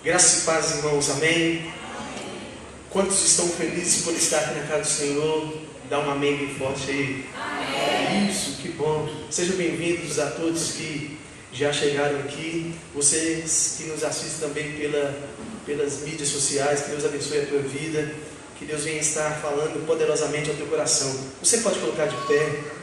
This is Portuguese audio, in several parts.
Graça e paz, irmãos, amém? Quantos estão felizes por estar aqui na casa do Senhor? Dá um amém bem forte aí. Amém. Isso, que bom. Sejam bem-vindos a todos que já chegaram aqui. Vocês que nos assistem também pelas mídias sociais. Que Deus abençoe a tua vida. Que Deus venha estar falando poderosamente ao teu coração. Você pode colocar de pé.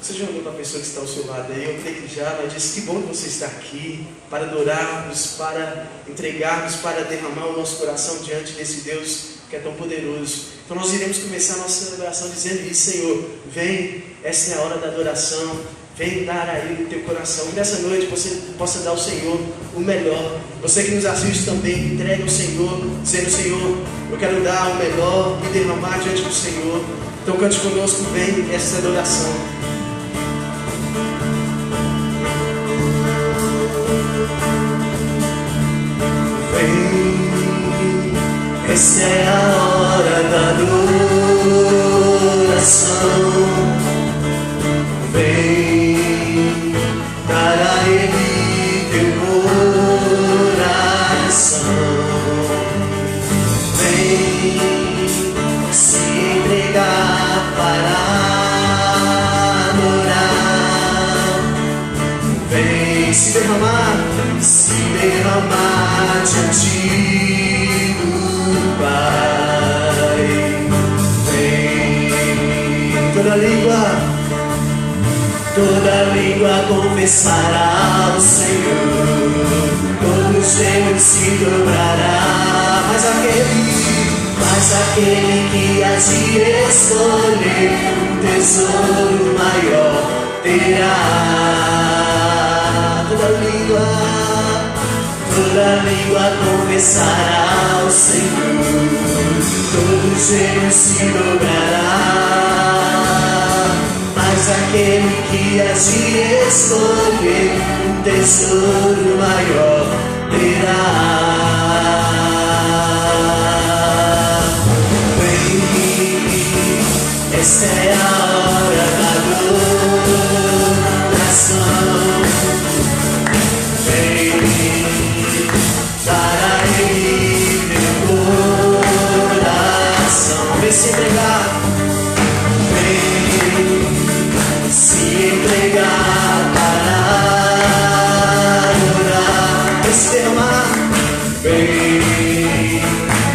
Você já olhou para a pessoa que está ao seu lado aí? Eu creio que já, mas disse que bom que você está aqui para adorarmos, para entregarmos, para derramar o nosso coração diante desse Deus que é tão poderoso. Então nós iremos começar a nossa adoração dizendo isso: Senhor, vem, essa é a hora da adoração, vem dar a Ele o teu coração. Que nessa noite você possa dar ao Senhor o melhor. Você que nos assiste também, entregue ao Senhor, dizendo: Senhor, eu quero dar o melhor e derramar diante do Senhor. Então cante conosco, vem essa adoração. Essa é a hora da adoração. Vem dar a Ele teu coração. Vem se entregar para adorar. Vem se derramar diante Pai. Vem, toda língua confessará ao Senhor, todo joelho se dobrará, mas aquele que há de escolher um tesouro maior terá. Toda língua confessará ao Senhor, todo joelho se dobrará, mas aquele que há de escolher um tesouro maior terá. Vem, essa é a hora da adoração. Se entregar, vem se entregar para adorar, vem se derramar, vem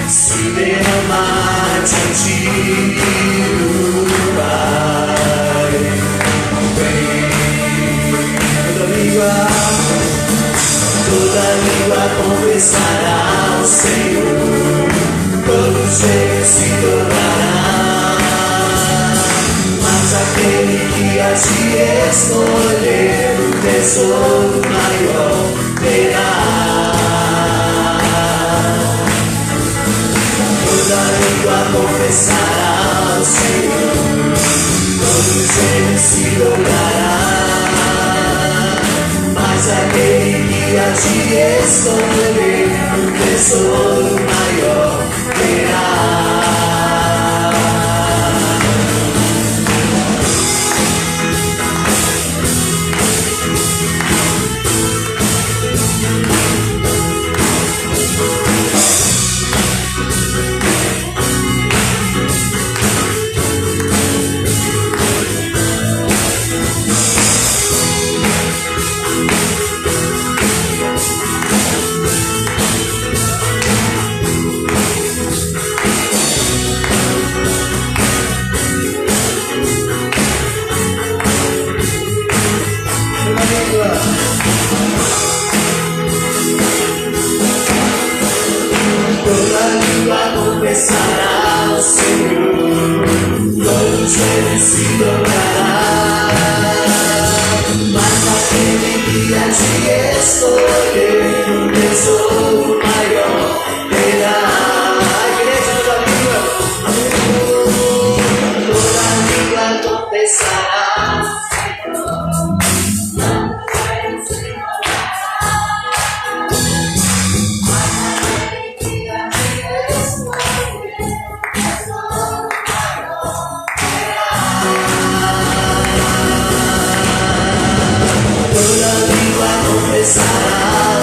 se derramar diante do Pai. Vem, toda língua confessará ao Senhor, todo joelho se dobrará, mas aquele que há de escolher o tesouro maior terá. Toda língua confessará ao Senhor, todo joelho se dobrará, mas aquele que há de escolher o tesouro maior terá.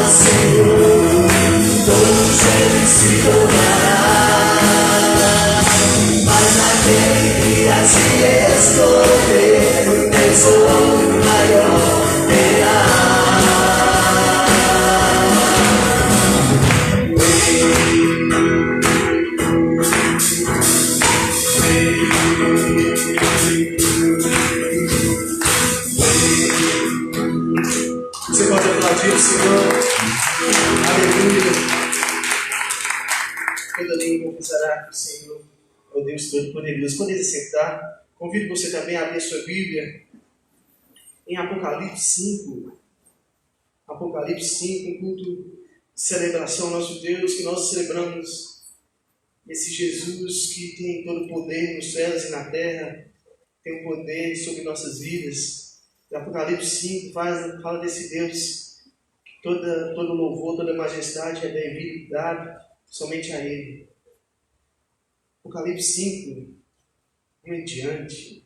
Senhor, todo joelho se dobrará, mas naquele que a se escolher, o tesouro maior terá. Você pode aplaudir o Senhor. Aleluia. Toda língua confessará que o Senhor é o Deus Todo-Poderoso. Poderia sentar. Convido você também a abrir a sua Bíblia em Apocalipse 5. Apocalipse 5, um culto de celebração ao nosso Deus, que nós celebramos esse Jesus que tem todo o poder nos céus e na terra, tem o poder sobre nossas vidas. O Apocalipse 5 fala desse Deus que todo louvor, toda majestade é devido e dado somente a Ele. Apocalipse 5, 1 em diante.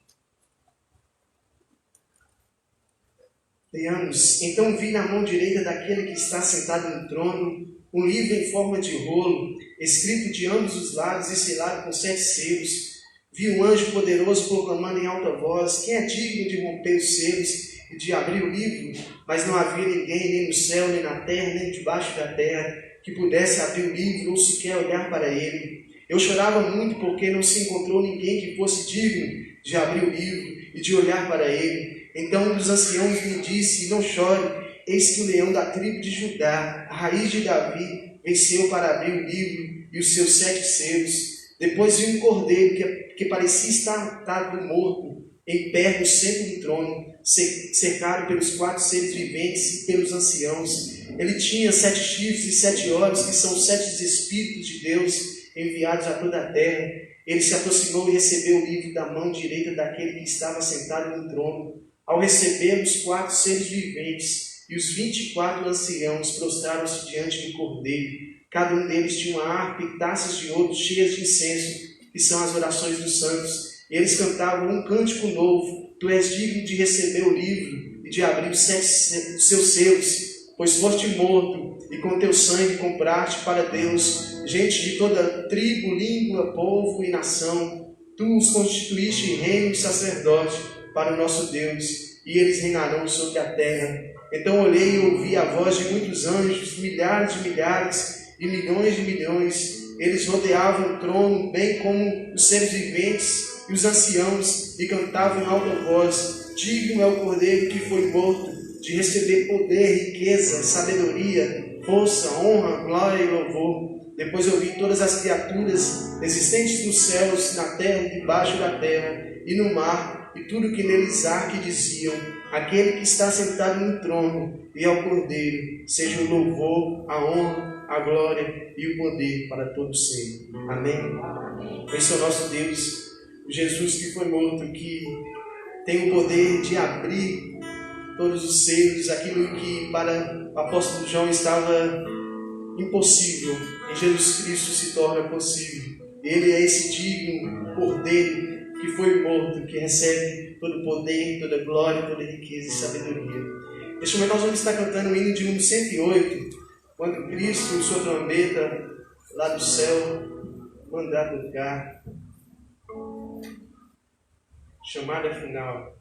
Leamos. Então vi na mão direita daquele que está sentado no trono um livro em forma de rolo, escrito de ambos os lados e selado com 7 selos. Vi um anjo poderoso proclamando em alta voz: quem é digno de romper os selos e de abrir o livro? Mas não havia ninguém, nem no céu, nem na terra, nem debaixo da terra, que pudesse abrir o livro ou sequer olhar para ele. Eu chorava muito porque não se encontrou ninguém que fosse digno de abrir o livro e de olhar para ele. Então um dos anciãos me disse: não chore, eis que o leão da tribo de Judá, a raiz de Davi, venceu para abrir o livro e os seus 7 selos. Depois vi um cordeiro que parecia estar atado morto, em pé no centro do trono, cercado pelos 4 seres viventes e pelos anciãos. Ele tinha 7 chifres e 7 olhos, que são os 7 Espíritos de Deus enviados a toda a terra. Ele se aproximou e recebeu o livro da mão direita daquele que estava sentado no trono. Ao receber os 4 seres viventes e os 24 anciãos, prostraram-se diante do cordeiro. Cada um deles tinha uma harpa e taças de ouro cheias de incenso, que são as orações dos santos. E eles cantavam um cântico novo: tu és digno de receber o livro e de abrir os 7 seus selos, pois foste morto e com teu sangue compraste para Deus gente de toda tribo, língua, povo e nação. Tu os constituíste reino e sacerdote para o nosso Deus, e eles reinarão sobre a terra. Então olhei e ouvi a voz de muitos anjos, milhares de milhares e milhões de milhões. Eles rodeavam o trono, bem como os seres viventes e os anciãos, e cantavam em alta voz: digno é o cordeiro que foi morto de receber poder, riqueza, sabedoria, força, honra, glória e louvor. Depois eu vi todas as criaturas existentes nos céus, na terra e debaixo da terra e no mar, e tudo que neles há, que diziam: aquele que está sentado no trono e ao cordeiro seja o louvor, a honra, a glória e o poder para todos sempre. Amém? Esse é o nosso Deus, o Jesus que foi morto, que tem o poder de abrir todos os selos, aquilo que para o apóstolo João estava impossível, em Jesus Cristo se torna possível. Ele é esse digno cordeiro que foi morto, que recebe todo o poder, toda a glória, toda a riqueza e sabedoria. Neste momento nós vamos estar cantando o hino de número 108, quando Cristo, sua trombeta, lá do céu, mandar tocar. Chamada final.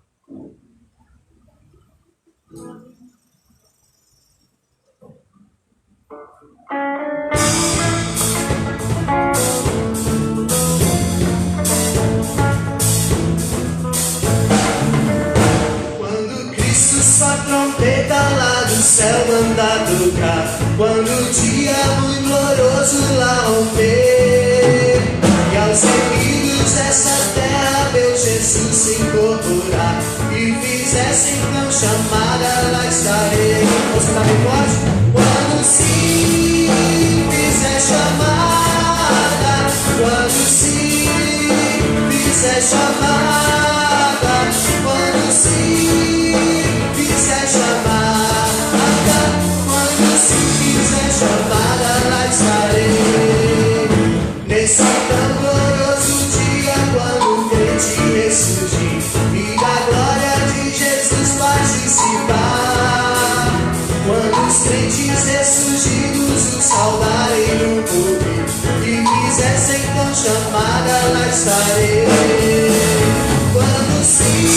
Quando Cristo, sua trombeta lá do céu mandar tocar, quando o dia muito glorioso lá romper, e aos inimigos dessa terra meu Jesus se incorporar, e fizesse então chamada, lá estarei. Você está bem forte? Quando sim fizer chamada, quando sim fizer chamada, quando sim fizer chamada, quando sim fizer chamada, lá estarei. Nesse tão glorioso dia, quando o crente ressurgir e da glória de Jesus participar, quando os crentes ressurgirem chamada, lá estarei. Quando sim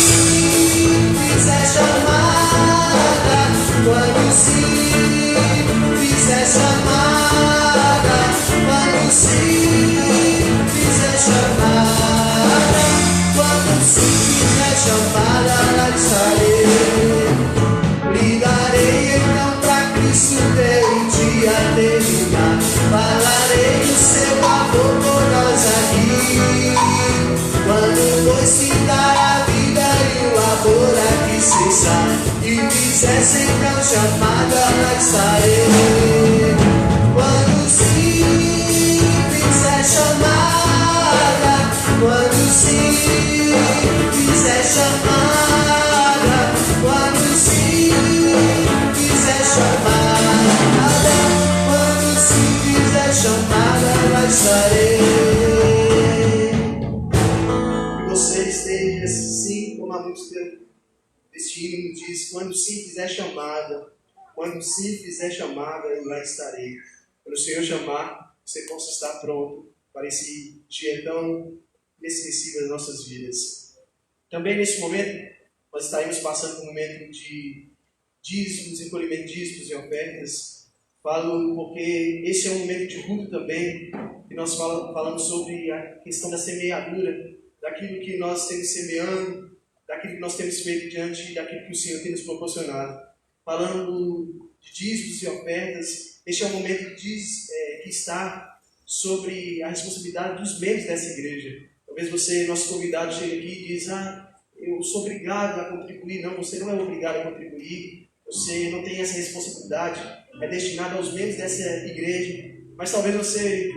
fizer chamada, quando sim fizer chamada, quando sim fizer chamada, quando sim fizer chamada, lá estarei. Ligarei então pra Cristo ter um dia terminar. Falarei do seu amor por nós aqui. Quando dois citar a vida e o amor aqui cessar, e fizesse então chamada, lá estarei. Quando sim fizer chamada, quando sim fizer chamada, quando sim fizer chamada, quando sim fizer chamada, lá estarei. Você esteja assim como há muito tempo. Este hino diz: quando sim fizer chamada, quando sim fizer chamada, eu lá estarei. Quando o Senhor chamar, você possa estar pronto para esse dia tão inesquecível das nossas vidas. Também nesse momento, nós estaremos passando por um momento de dízimos, encolhimento de dízimos e ofertas. Falo porque esse é um momento de culto também, que nós falamos sobre a questão da semeadura, daquilo que nós temos semeando, daquilo que nós temos feito diante daquilo que o Senhor tem nos proporcionado. Falando de dízimos e ofertas, este é um momento que está sobre a responsabilidade dos membros dessa igreja. Talvez você, nosso convidado, chegue aqui e diz: eu sou obrigado a contribuir. Não, você não é obrigado a contribuir, você não tem essa responsabilidade, é destinado aos membros dessa igreja. Mas talvez você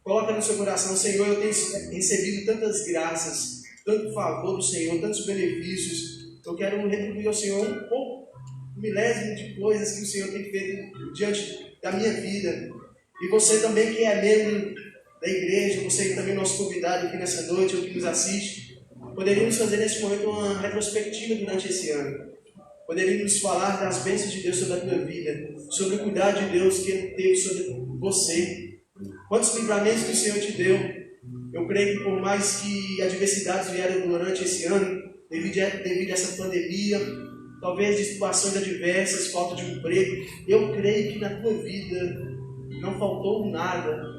coloque no seu coração: Senhor, eu tenho recebido tantas graças, tanto favor do Senhor, tantos benefícios, eu quero retribuir ao Senhor um pouco, um milésimo de coisas que o Senhor tem feito diante da minha vida. E você também que é membro da igreja, você que também é nosso convidado aqui nessa noite, ou que nos assiste, poderíamos fazer nesse momento uma retrospectiva durante esse ano. Poderíamos falar das bênçãos de Deus sobre a tua vida, sobre o cuidado de Deus que Ele teve sobre você. Quantos livramentos que o Senhor te deu. Eu creio que por mais que adversidades vieram durante esse ano, devido a essa pandemia, talvez de situações adversas, falta de emprego, eu creio que na tua vida não faltou nada.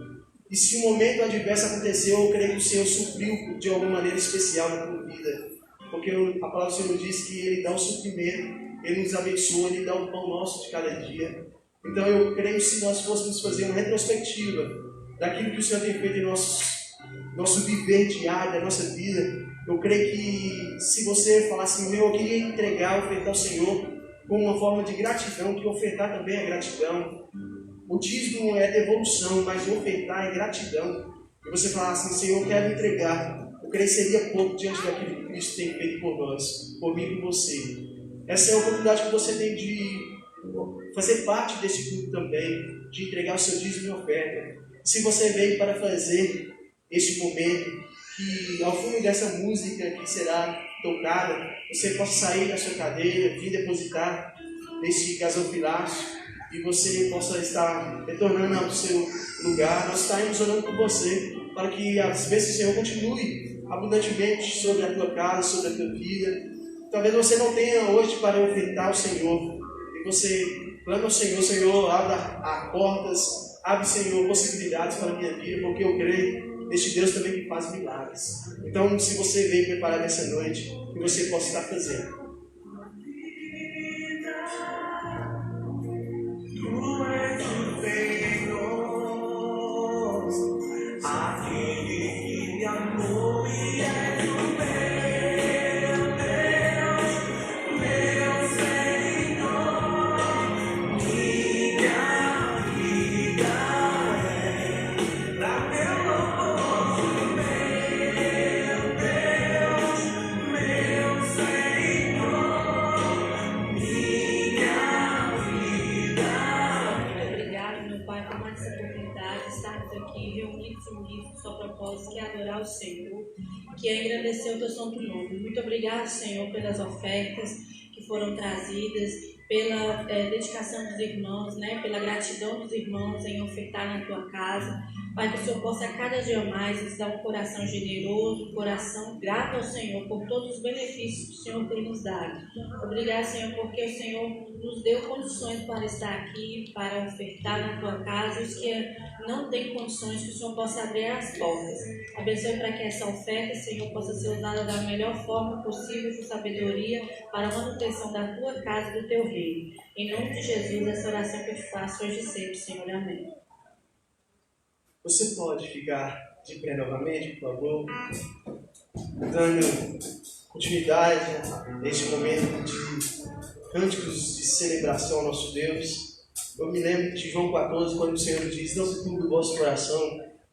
E se um momento adverso aconteceu, eu creio que o Senhor supriu de alguma maneira especial na tua vida. Porque a palavra do Senhor diz que Ele dá o suprimento, Ele nos abençoa, Ele dá o pão nosso de cada dia. Então eu creio que se nós fôssemos fazer uma retrospectiva daquilo que o Senhor tem feito em nosso viver diário, da nossa vida, eu creio que se você falar assim: eu queria entregar, ofertar ao Senhor com uma forma de gratidão, que ofertar também é gratidão. O dízimo é devolução, mas ofertar é gratidão. E você falar assim: Senhor, eu quero entregar. Eu creio que seria pouco diante daquilo que Cristo tem feito por nós, por mim e por você. Essa é a oportunidade que você tem de fazer parte desse culto também, de entregar o seu dízimo e oferta. Se você veio para fazer este momento, que ao fundo dessa música que será tocada, você possa sair da sua cadeira, vir depositar nesse gasofilaço, e você possa estar retornando ao seu lugar. Nós estaremos orando por você, para que as bênçãos do Senhor continue abundantemente sobre a tua casa, sobre a tua vida. Talvez você não tenha hoje para ofertar ao Senhor, e você clama ao Senhor: Senhor, abra portas, abre, Senhor, possibilidades para a minha vida, porque eu creio neste Deus também que faz milagres. Então, se você veio preparar nessa noite, que você possa estar fazendo. Que é adorar o Senhor, que é engrandecer o teu santo nome. Muito obrigado, Senhor, pelas ofertas que foram trazidas, pela dedicação dos irmãos, né? Pela gratidão dos irmãos em ofertar na tua casa. Pai, que o Senhor possa cada dia mais nos dar um coração generoso, um coração grato ao Senhor por todos os benefícios que o Senhor tem nos dado. Obrigado, Senhor, porque o Senhor nos deu condições para estar aqui, para ofertar na tua casa. Os que não têm condições, que o Senhor possa abrir as portas. Abençoe para que essa oferta, Senhor, possa ser usada da melhor forma possível, com sabedoria, para a manutenção da tua casa e do teu reino. Em nome de Jesus, essa oração que eu te faço hoje e sempre, Senhor. Amém. Você pode ficar de pé novamente, por favor, dando continuidade a este momento de cânticos de celebração ao nosso Deus. Eu me lembro de João 14, quando o Senhor diz: não se turbe o vosso coração,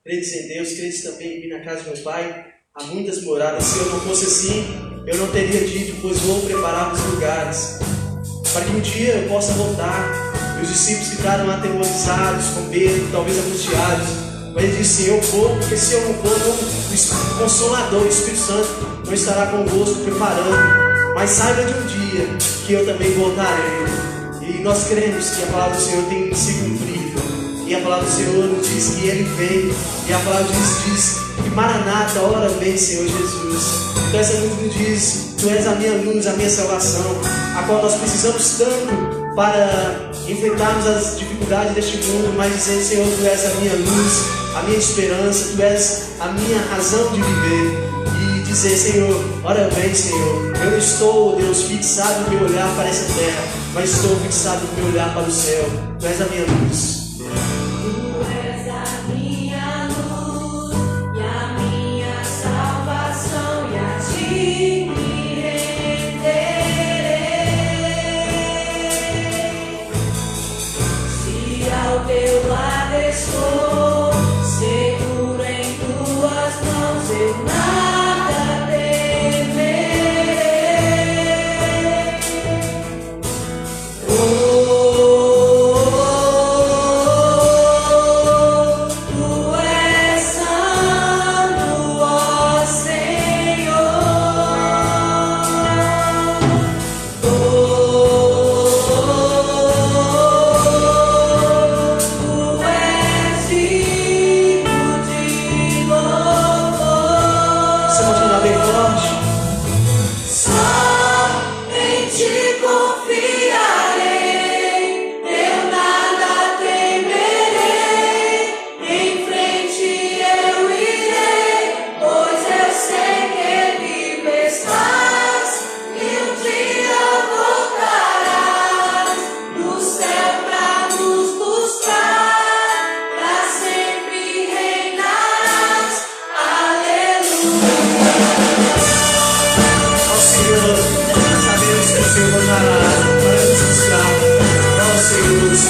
credes em Deus, credes também em mim, na casa do meu Pai há muitas moradas. Se eu não fosse assim, eu não teria dito, pois vou preparar os lugares, para que um dia eu possa voltar. E os discípulos ficaram atemorizados, com medo, talvez angustiados. Mas ele disse: eu vou, porque se eu não for, o Consolador, o Espírito Santo, não estará convosco preparando. Mas saiba de um dia que eu também voltarei. E nós cremos que a palavra do Senhor tem se cumprido. E a palavra do Senhor nos diz que Ele vem. E a palavra diz que Maranata, ora vem, Senhor Jesus. Então essa música diz: Tu és a minha luz, a minha salvação, a qual nós precisamos tanto para enfrentarmos as dificuldades deste mundo, mas dizendo: Senhor, Tu és a minha luz, a minha esperança, Tu és a minha razão de viver. E dizer: Senhor, ora vem, Senhor, eu não estou, Deus, fixado o meu olhar para essa terra, mas estou fixado o meu olhar para o céu. Tu és a minha luz. Teu lado estou, seguro em tuas mãos, eu nada temerei. Tu és santo, ó Senhor.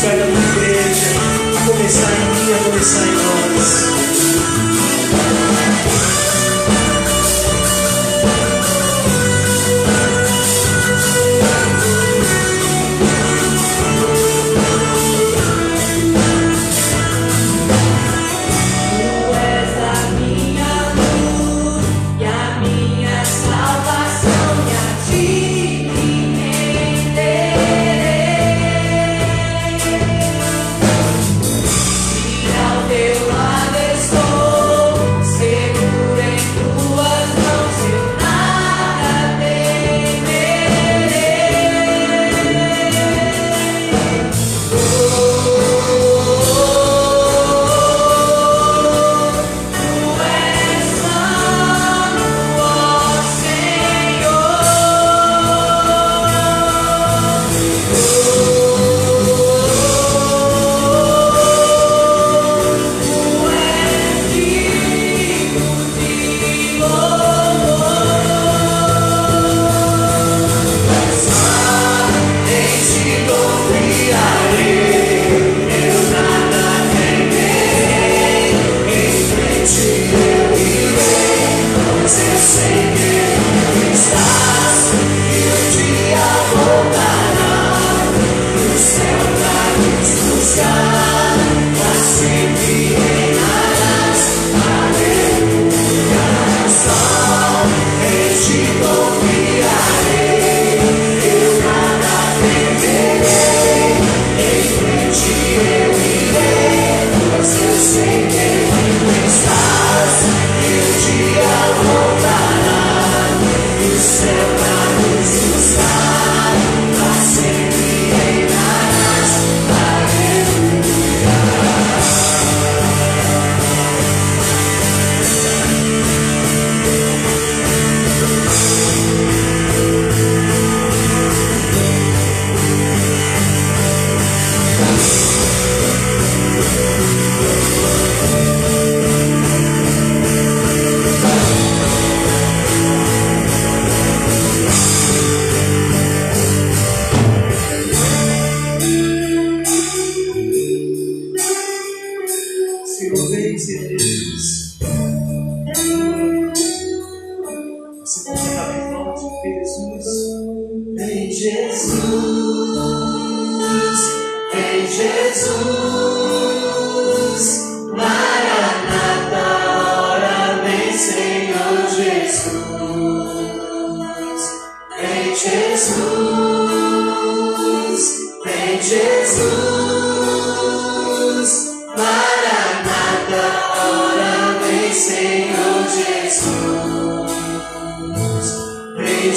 Pega a tua igreja, a começar em mim, a começar em nós. Teu lado estou.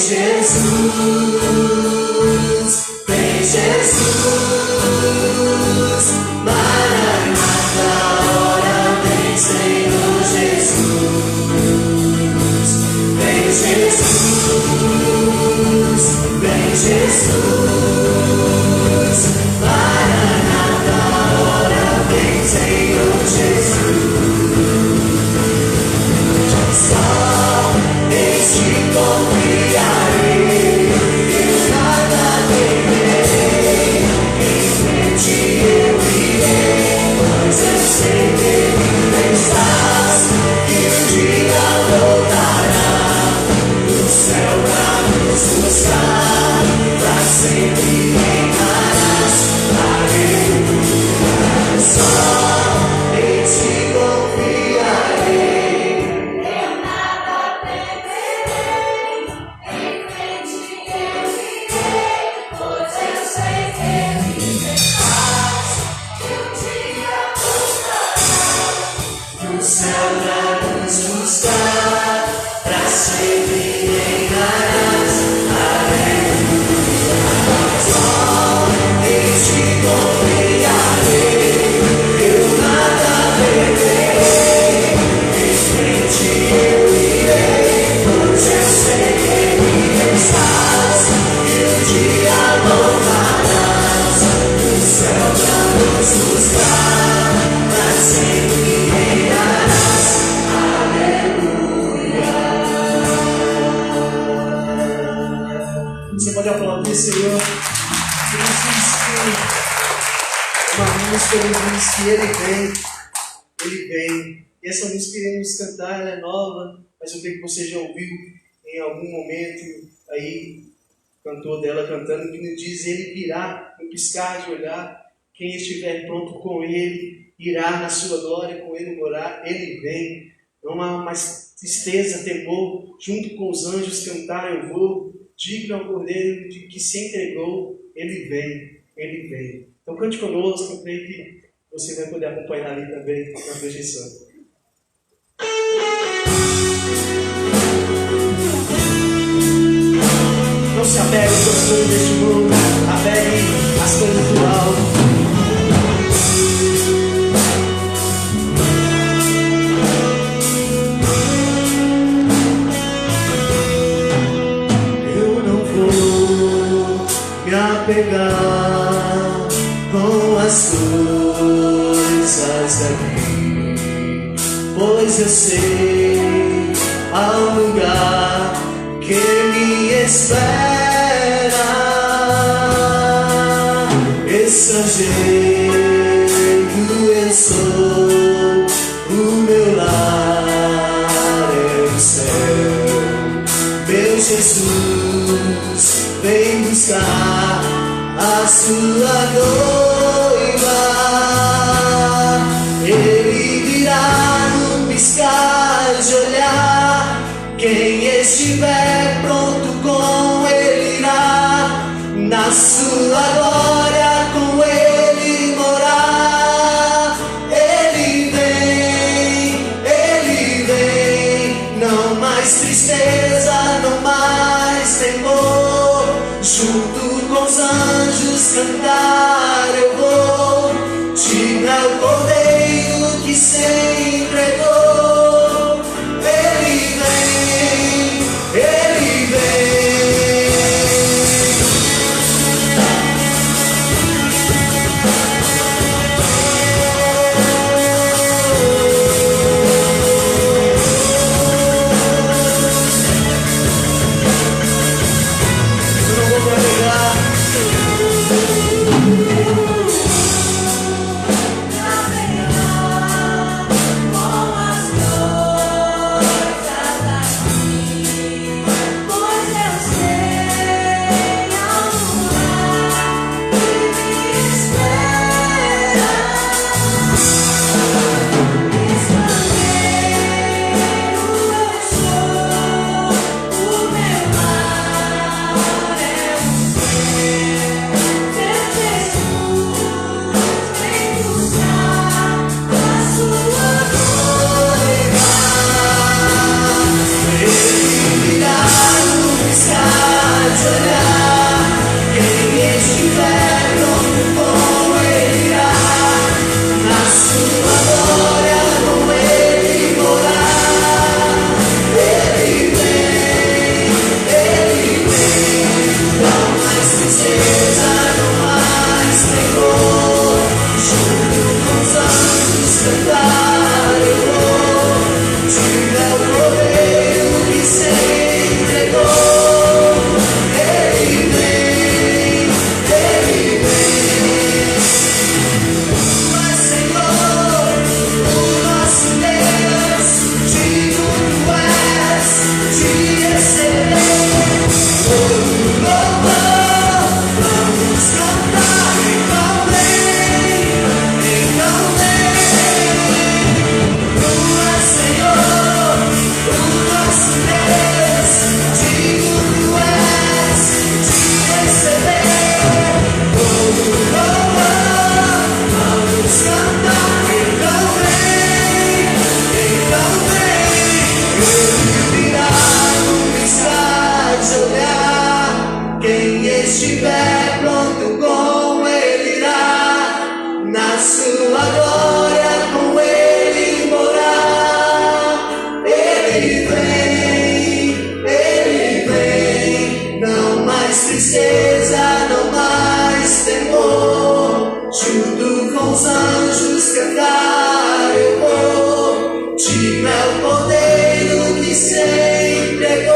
Jesus, vem Jesus, Maranata, hora vem Senhor Jesus, vem Jesus, vem Jesus, Maranata, hora vem Senhor Jesus. Só em ti confiarei, eu nada temerei, em frente eu irei, pois eu sei que estás, que um dia voltará do céu pra nos buscar, pra sempre reinarás, aleluia. Só em ti confiarei. O céu pra nos buscar, pra sempre reinarás, aleluia. Só em ti confiarei, eu nada temerei, em frente eu irei, pois eu sei que estás, e um dia voltarás, o céu pra nos buscar, pra sempre reinarás, aleluia. Você pode aplaudir, Senhor. Ele diz que uma música, ele diz que ele vem. E essa música que iremos cantar, ela é nova, mas eu creio que você já ouviu em algum momento aí, o cantor dela cantando, que nos diz: ele virá no piscar de olhar, quem estiver pronto com ele, irá na sua glória, com ele morar, ele vem. Não há mais tristeza, temor, junto com os anjos cantar eu vou, digno ao Cordeiro de que se entregou, ele vem, ele vem. Então cante conosco, eu creio que você vai poder acompanhar ali também na projeção. Não se apegue às coisas deste mundo, apegue às coisas do alto. Apegar com as coisas daqui, pois eu sei há um lugar que me espera. Estrangeiro eu sou, o meu lar é o céu. Meu Jesus vem buscar a sua noiva. Ele virá no piscar de olhar, quem estiver pronto com ele irá, na sua glória com ele morar. Ele vem, não mais tristeza, não mais temor, junto com os anjos cantar estiver pronto, com ele irá, na sua glória com ele morar. Ele vem, não mais tristeza, não mais temor, junto com os anjos cantar eu vou, de mel cordeiro que se entregou.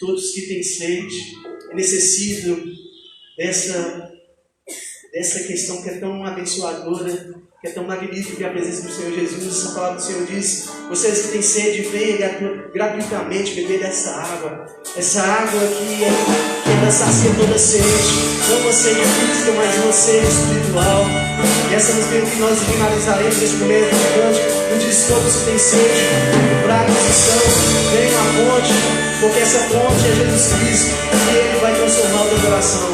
Todos que têm sede e necessitam dessa questão que é tão abençoadora, que é tão magnífica, que é a presença do Senhor Jesus. A palavra do Senhor diz: vocês que têm sede, venham gratuitamente beber dessa água. Essa água que ela sacia toda sede, não uma sede física, mas uma sede espiritual. E essa música que nós finalizaremos neste primeiro cântico, não diz: todos que têm sede, fracos estão, venham à fonte, porque essa fonte é Jesus Cristo e Ele vai transformar o teu coração.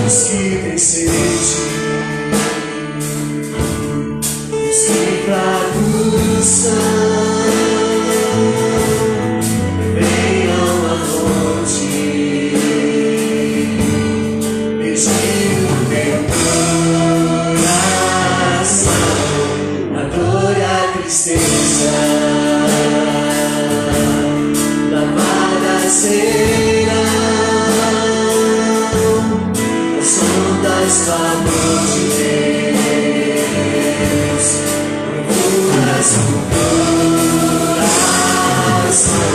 Os que têm sede, os que fracos são, venham à fonte, pedir o teu coração, a dor e a tristeza, lavada serão, as ondas do amor de Deus, profundas no coração,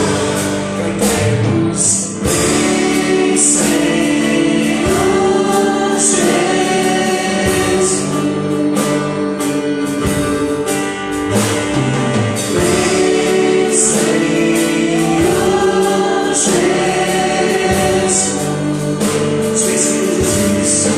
cantemos, vem Senhor Jesus, vem Senhor Jesus. Os vencedores de Cristo,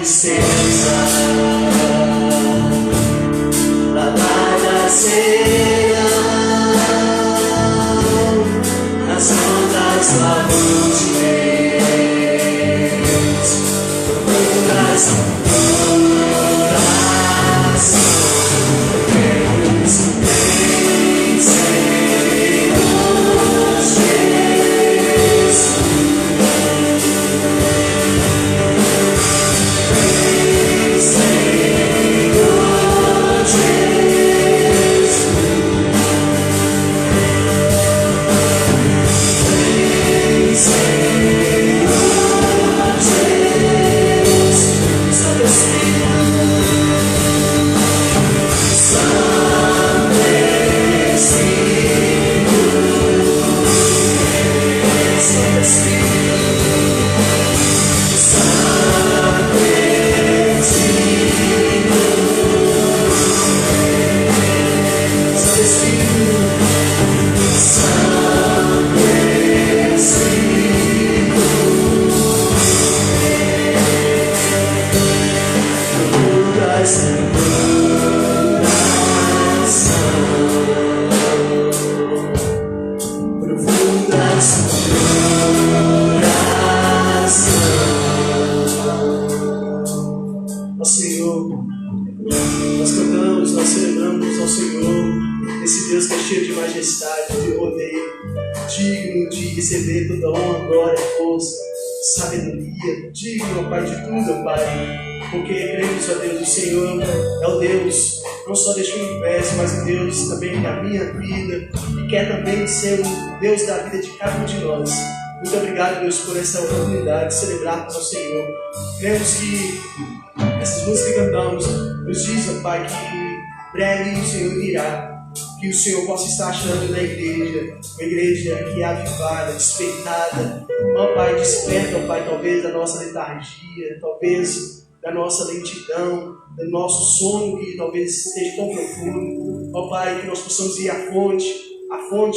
licença, batalha serão nas ondas do amor de Deus, profundas receber toda honra, glória, força, sabedoria, digno, Pai, de tudo, Pai, porque cremos, ó Deus, o Senhor é o Deus, não só deste universo, mas o Deus também da minha vida, e quer também ser o Deus da vida de cada um de nós. Muito obrigado, Deus, por essa oportunidade de celebrarmos ao Senhor. Cremos que essas músicas que cantamos nos dizem, ó Pai, que breve o Senhor virá, que o Senhor possa estar achando na igreja, uma igreja que é avivada, despertada. Ó Pai, desperta, ó Pai, talvez da nossa letargia, talvez da nossa lentidão, do nosso sono que talvez esteja tão profundo. Ó Pai, que nós possamos ir à fonte,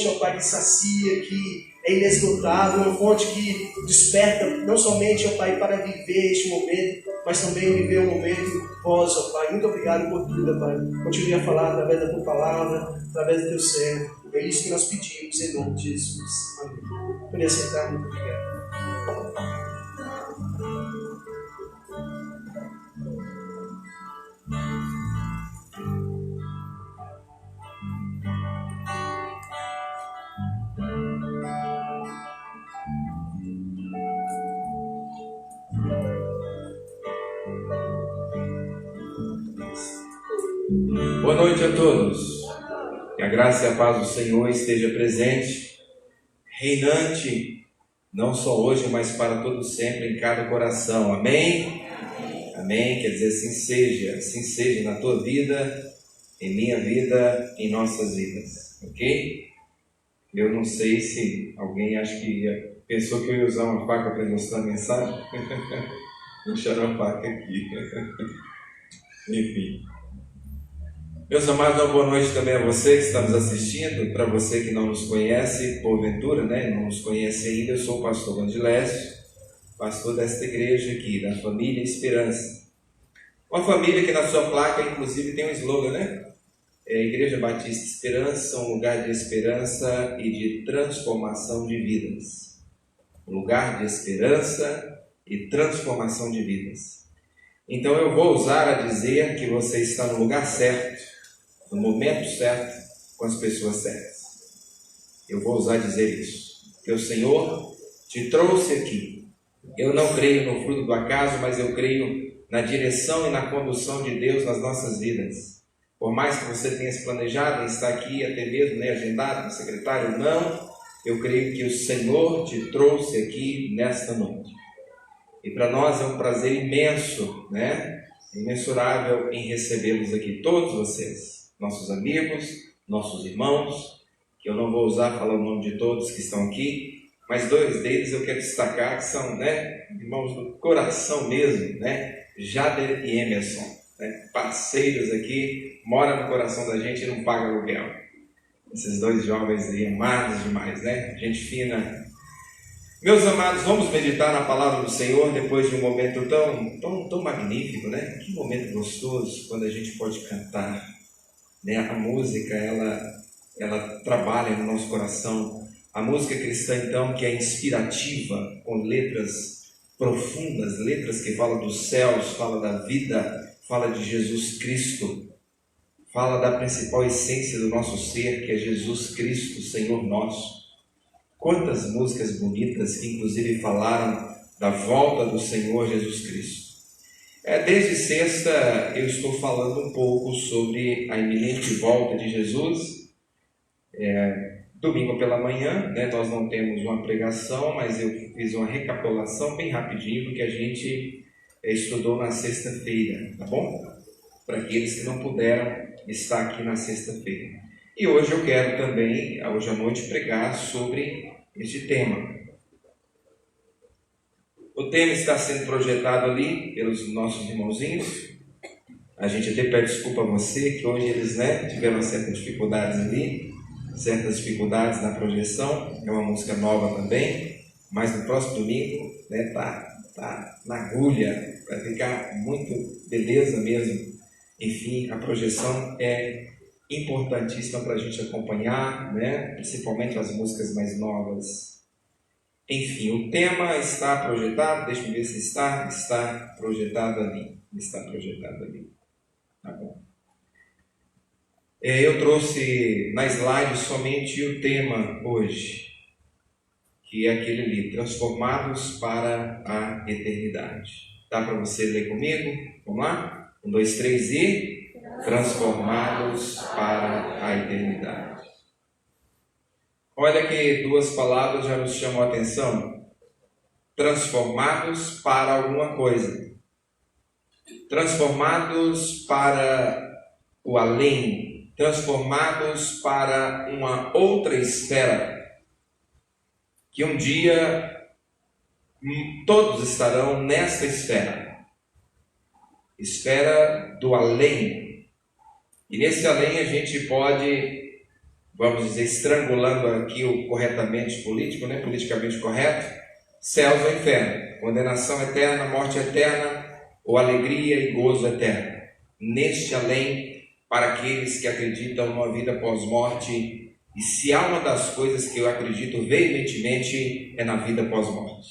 ó Pai, que sacia, que é inesgotável, uma fonte que desperta não somente, ó Pai, para viver este momento, mas também viver um momento pós, ó Pai. Muito obrigado por tudo, Pai. Continue a falar através da Tua palavra, através do Teu servo. É isso que nós pedimos em nome de Jesus. Amém. Poderia sentar, muito obrigado. Boa noite a todos. Que a graça e a paz do Senhor esteja presente, reinante, não só hoje, mas para todo sempre em cada coração. Amém? Amém. Quer dizer, assim seja na tua vida, em minha vida, em nossas vidas. Ok? Eu não sei se alguém pensou que eu ia usar uma faca para ilustrar a mensagem. Deixaram a faca aqui. Enfim. Meus amados, uma boa noite também a você que está nos assistindo. Para você que não nos conhece, porventura, não nos conhece ainda, eu sou o pastor Vandilésio, pastor desta igreja aqui, da Família Esperança. Uma família que na sua placa, inclusive, tem um slogan, É a Igreja Batista Esperança, um lugar de esperança e de transformação de vidas. Um lugar de esperança e transformação de vidas. Então eu vou ousar a dizer que você está no lugar certo, no momento certo, com as pessoas certas. Eu vou ousar dizer isso, que o Senhor te trouxe aqui. Eu não creio no fruto do acaso, mas eu creio na direção e na condução de Deus nas nossas vidas. Por mais que você tenha se planejado em estar aqui, até mesmo agendado, secretário, não, eu creio que o Senhor te trouxe aqui nesta noite. E para nós é um prazer imenso, imensurável em recebê-los aqui, todos vocês. Nossos amigos, nossos irmãos, que eu não vou usar falar o nome de todos que estão aqui, mas dois deles eu quero destacar que são irmãos do coração mesmo, Jader e Emerson, parceiros aqui, moram no coração da gente e não pagam aluguel. Esses dois jovens aí, amados demais, gente fina. Meus amados, vamos meditar na palavra do Senhor depois de um momento tão magnífico, né? Que momento gostoso quando a gente pode cantar, né? A música, ela trabalha no nosso coração. A música cristã, então, que é inspirativa, com letras profundas, letras que falam dos céus, falam da vida, fala de Jesus Cristo, fala da principal essência do nosso ser, que é Jesus Cristo, Senhor nosso. Quantas músicas bonitas que inclusive falaram da volta do Senhor Jesus Cristo. Desde sexta eu estou falando um pouco sobre a iminente volta de Jesus. Domingo pela manhã, né, nós não temos uma pregação, mas eu fiz uma recapitulação bem rapidinho do que a gente estudou na sexta-feira, tá bom? Para aqueles que não puderam estar aqui na sexta-feira. E hoje eu quero também, hoje à noite, pregar sobre este tema. O tema está sendo projetado ali pelos nossos irmãozinhos. A gente até pede desculpa a você, que hoje eles, né, tiveram certas dificuldades ali, certas dificuldades na projeção. É uma música nova também, mas no próximo domingo, né, tá na agulha, vai ficar muito beleza mesmo. Enfim, a projeção é importantíssima para a gente acompanhar, né? Principalmente as músicas mais novas. Enfim, o tema está projetado, deixa eu ver se está projetado ali. Está projetado ali. Tá bom. Eu trouxe na slide somente o tema hoje, que é aquele ali, Transformados para a Eternidade. Dá para você ler comigo? Vamos lá? 1, 2, 3 e... Transformados para a eternidade. Olha que duas palavras já nos chamam a atenção. Transformados para alguma coisa. Transformados para o além. Transformados para uma outra esfera. Que um dia todos estarão nessa esfera. Esfera do além. E nesse além a gente pode, vamos dizer, estrangulando aqui o corretamente político, né? Politicamente correto, céus ou inferno, condenação eterna, morte eterna, ou alegria e gozo eterno. Neste além, para aqueles que acreditam numa vida pós-morte, e se há uma das coisas que eu acredito veementemente é na vida pós-morte.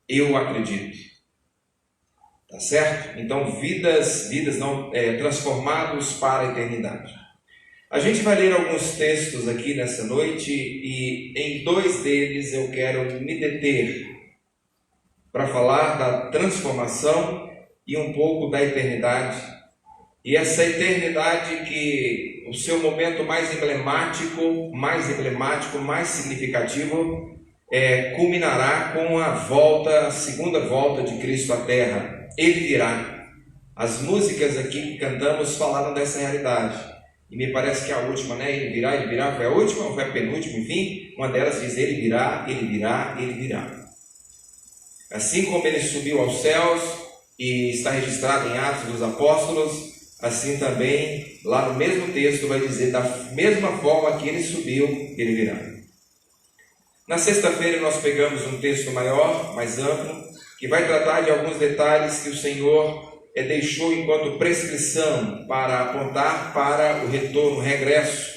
Eu acredito. Tá certo? Então, vidas não transformados para a eternidade. A gente vai ler alguns textos aqui nessa noite e em 2 deles eu quero me deter para falar da transformação e um pouco da eternidade. E essa eternidade que o seu momento mais emblemático, mais significativo, culminará com a segunda volta de Cristo à Terra. Ele virá. As músicas aqui que cantamos falaram dessa realidade. E me parece que a última, né? Ele virá, foi a última ou foi a penúltima? Enfim, uma delas diz: Ele virá, Ele virá, Ele virá. Assim como Ele subiu aos céus e está registrado em Atos dos Apóstolos, assim também, lá no mesmo texto vai dizer, da mesma forma que Ele subiu, Ele virá. Na sexta-feira nós pegamos um texto maior, mais amplo, que vai tratar de alguns detalhes que o Senhor deixou enquanto prescrição para apontar para o retorno, o regresso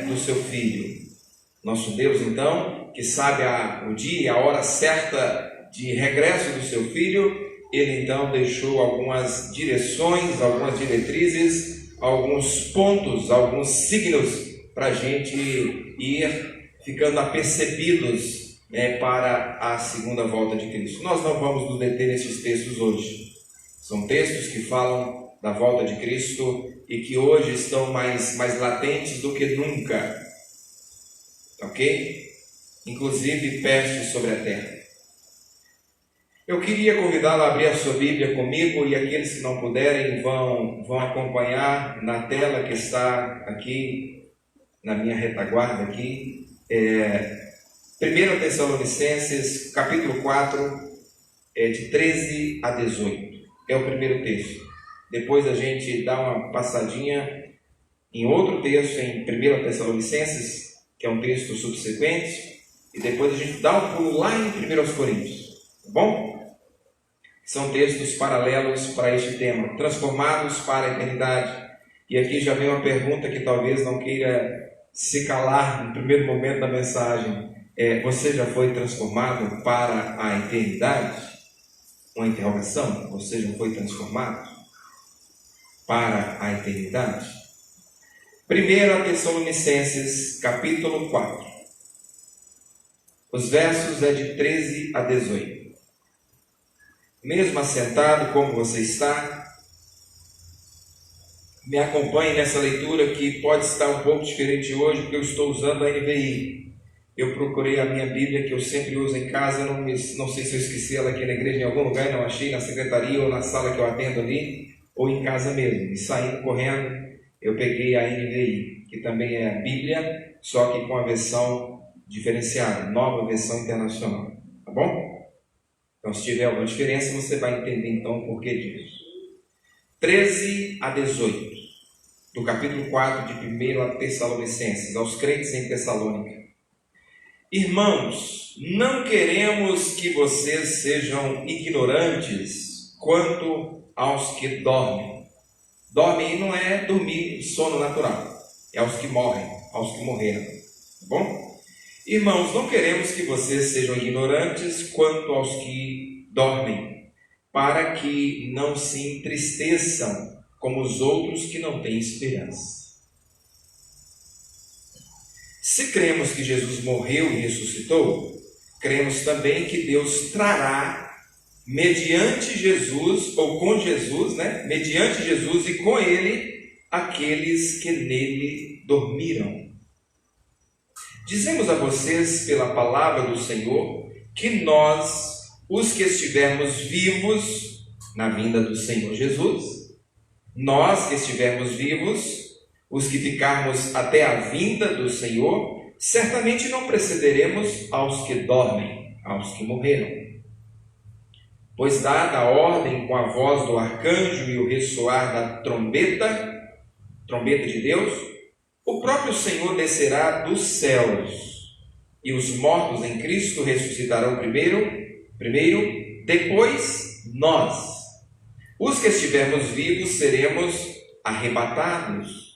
do seu Filho. Nosso Deus, então, que sabe o dia e a hora certa de regresso do seu Filho, Ele então deixou algumas direções, algumas diretrizes, alguns pontos, alguns signos para a gente ir ficando apercebidos para a segunda volta de Cristo. Nós não vamos nos deter nesses textos hoje. São textos que falam da volta de Cristo e que hoje estão mais latentes do que nunca. Ok? Inclusive pestes sobre a terra. Eu queria convidá-lo a abrir a sua Bíblia comigo e aqueles que não puderem vão acompanhar na tela que está aqui, na minha retaguarda aqui. 1 Tessalonicenses, capítulo 4, de 13 a 18. É o primeiro texto. Depois a gente dá uma passadinha em outro texto, em 1 Tessalonicenses, que é um texto subsequente, e depois a gente dá um pulo lá em 1 Coríntios, tá bom? São textos paralelos para este tema, transformados para a eternidade. E aqui já vem uma pergunta que talvez não queira se calar no primeiro momento da mensagem. Você já foi transformado para a eternidade? Uma interrogação. Você já foi transformado para a eternidade? 1 Tessalonicenses, capítulo 4. Os versos é de 13 a 18. Mesmo assentado como você está, me acompanhe nessa leitura que pode estar um pouco diferente hoje, porque eu estou usando a NVI. Eu procurei a minha Bíblia, que eu sempre uso em casa, não sei se eu esqueci ela aqui na igreja em algum lugar, não achei, na secretaria ou na sala que eu atendo ali, ou em casa mesmo. E saindo correndo, eu peguei a NVI, que também é a Bíblia, só que com a versão diferenciada, nova versão internacional. Tá bom? Então, se tiver alguma diferença, você vai entender então o porquê disso. 13 a 18, do capítulo 4 de 1 Tessalonicenses, aos crentes em Tessalônica. Irmãos, não queremos que vocês sejam ignorantes quanto aos que dormem. Dormem não é dormir sono natural, é aos que morrem, aos que morreram. Tá bom? Irmãos, não queremos que vocês sejam ignorantes quanto aos que dormem, para que não se entristeçam como os outros que não têm esperança. Se cremos que Jesus morreu e ressuscitou, cremos também que Deus trará, mediante Jesus, ou com Jesus, mediante Jesus e com Ele, aqueles que nele dormiram. Dizemos a vocês, pela palavra do Senhor, que nós, os que estivermos vivos na vinda do Senhor Jesus, nós que estivermos vivos, os que ficarmos até a vinda do Senhor, certamente não precederemos aos que dormem, aos que morreram. Pois dada a ordem com a voz do arcanjo e o ressoar da trombeta de Deus, o próprio Senhor descerá dos céus, e os mortos em Cristo ressuscitarão primeiro, depois nós, os que estivermos vivos, seremos arrebatados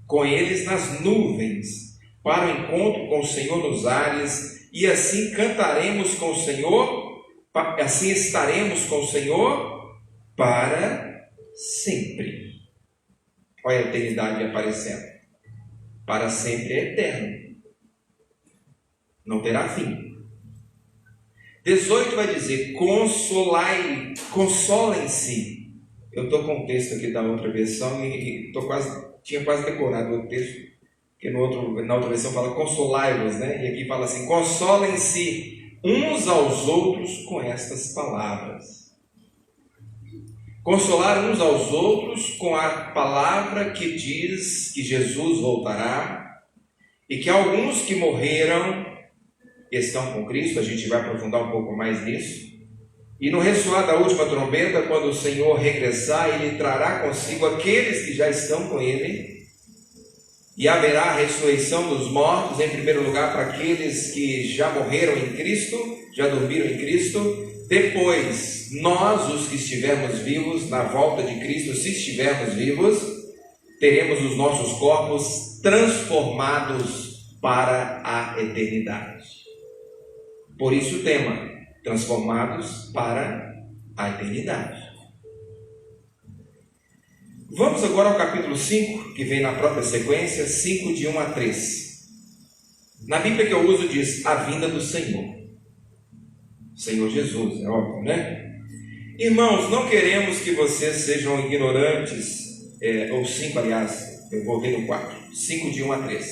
com eles nas nuvens, para o encontro com o Senhor nos ares, e assim cantaremos com o Senhor, assim estaremos com o Senhor para sempre. Olha a eternidade aparecendo. Para sempre é eterno, não terá fim. 18 vai dizer: consolem-se. Eu estou com o texto aqui da outra versão e tinha quase decorado o texto, porque na outra versão fala consolai-vos, E aqui fala assim: consolem-se uns aos outros com estas palavras. Consolar uns aos outros com a palavra que diz que Jesus voltará e que alguns que morreram estão com Cristo. A gente vai aprofundar um pouco mais nisso. E no ressoar da última trombeta, quando o Senhor regressar, Ele trará consigo aqueles que já estão com Ele, e haverá a ressurreição dos mortos, em primeiro lugar para aqueles que já morreram em Cristo, já dormiram em Cristo. Depois, nós, os que estivermos vivos, na volta de Cristo, se estivermos vivos, teremos os nossos corpos transformados para a eternidade. Por isso o tema: transformados para a eternidade. Vamos agora ao capítulo 5, que vem na própria sequência, 5 de 1 a 3. Na Bíblia que eu uso diz: a vinda do Senhor. Senhor Jesus, é óbvio, Irmãos, não queremos que vocês sejam ignorantes, ou 5, aliás, eu voltei no 4, 5 de 1 a 3.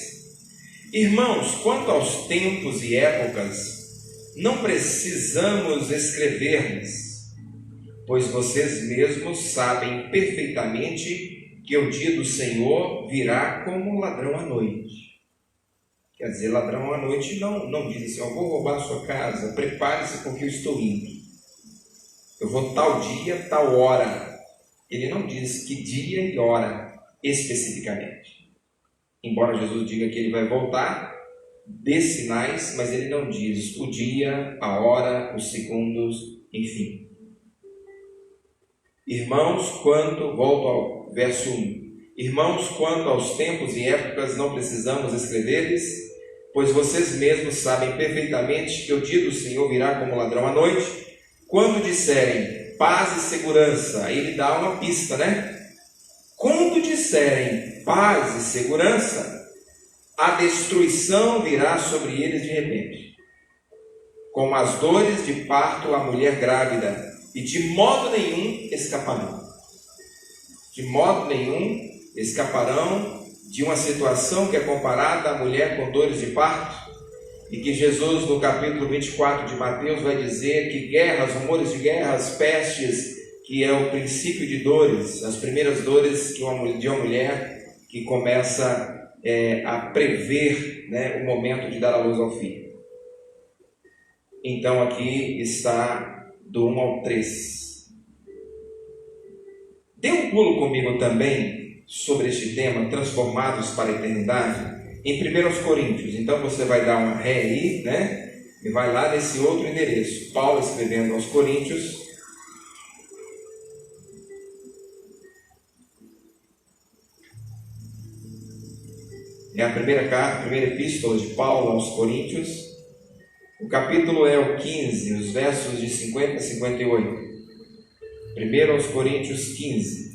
Irmãos, quanto aos tempos e épocas, não precisamos escrever-lhes, pois vocês mesmos sabem perfeitamente que o dia do Senhor virá como um ladrão à noite. Quer dizer, ladrão à noite não diz assim: eu vou roubar a sua casa, prepare-se porque eu estou indo. Eu vou tal dia, tal hora. Ele não diz que dia e hora especificamente. Embora Jesus diga que ele vai voltar dê sinais, mas ele não diz o dia, a hora, os segundos, enfim. Irmãos, volto ao verso 1. Irmãos, quanto aos tempos e épocas, não precisamos escrever-lhes, pois vocês mesmos sabem perfeitamente que o dia do Senhor virá como ladrão à noite. Quando disserem paz e segurança, aí ele dá uma pista, né? Quando disserem paz e segurança, a destruição virá sobre eles de repente, como as dores de parto à mulher grávida, e de modo nenhum escaparão. De modo nenhum escaparão de uma situação que é comparada à mulher com dores de parto, e que Jesus, no capítulo 24 de Mateus, vai dizer que guerras, rumores de guerras, pestes, que é o princípio de dores, as primeiras dores de uma mulher que começa a prever, né, o momento de dar a luz ao filho. Então aqui está do 1 ao 3. Dê um pulo comigo também sobre este tema, transformados para a eternidade, em 1 Coríntios. Então você vai dar uma ré aí, né? E vai lá nesse outro endereço. Paulo escrevendo aos Coríntios. É a primeira carta, a primeira epístola de Paulo aos Coríntios. O capítulo é o 15, os versos de 50 a 58. 1 aos Coríntios 15.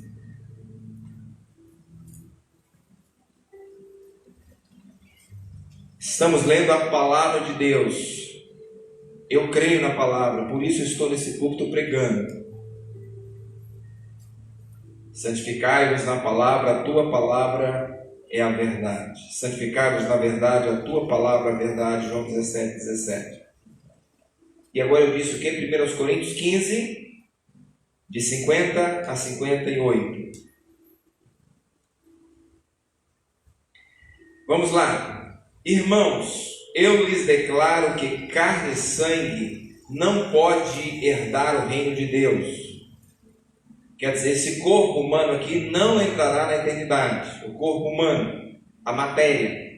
Estamos lendo a palavra de Deus. Eu creio na palavra, por isso estou nesse púlpito pregando. Santificai-vos na palavra, a tua palavra é a verdade. Santificai-vos na verdade, a tua palavra é a verdade. João 17, 17. E agora eu disse o que? 1 Coríntios 15, de 50 a 58. Vamos lá. Irmãos, eu lhes declaro que carne e sangue não pode herdar o reino de Deus. Quer dizer, esse corpo humano aqui não entrará na eternidade. O corpo humano, a matéria.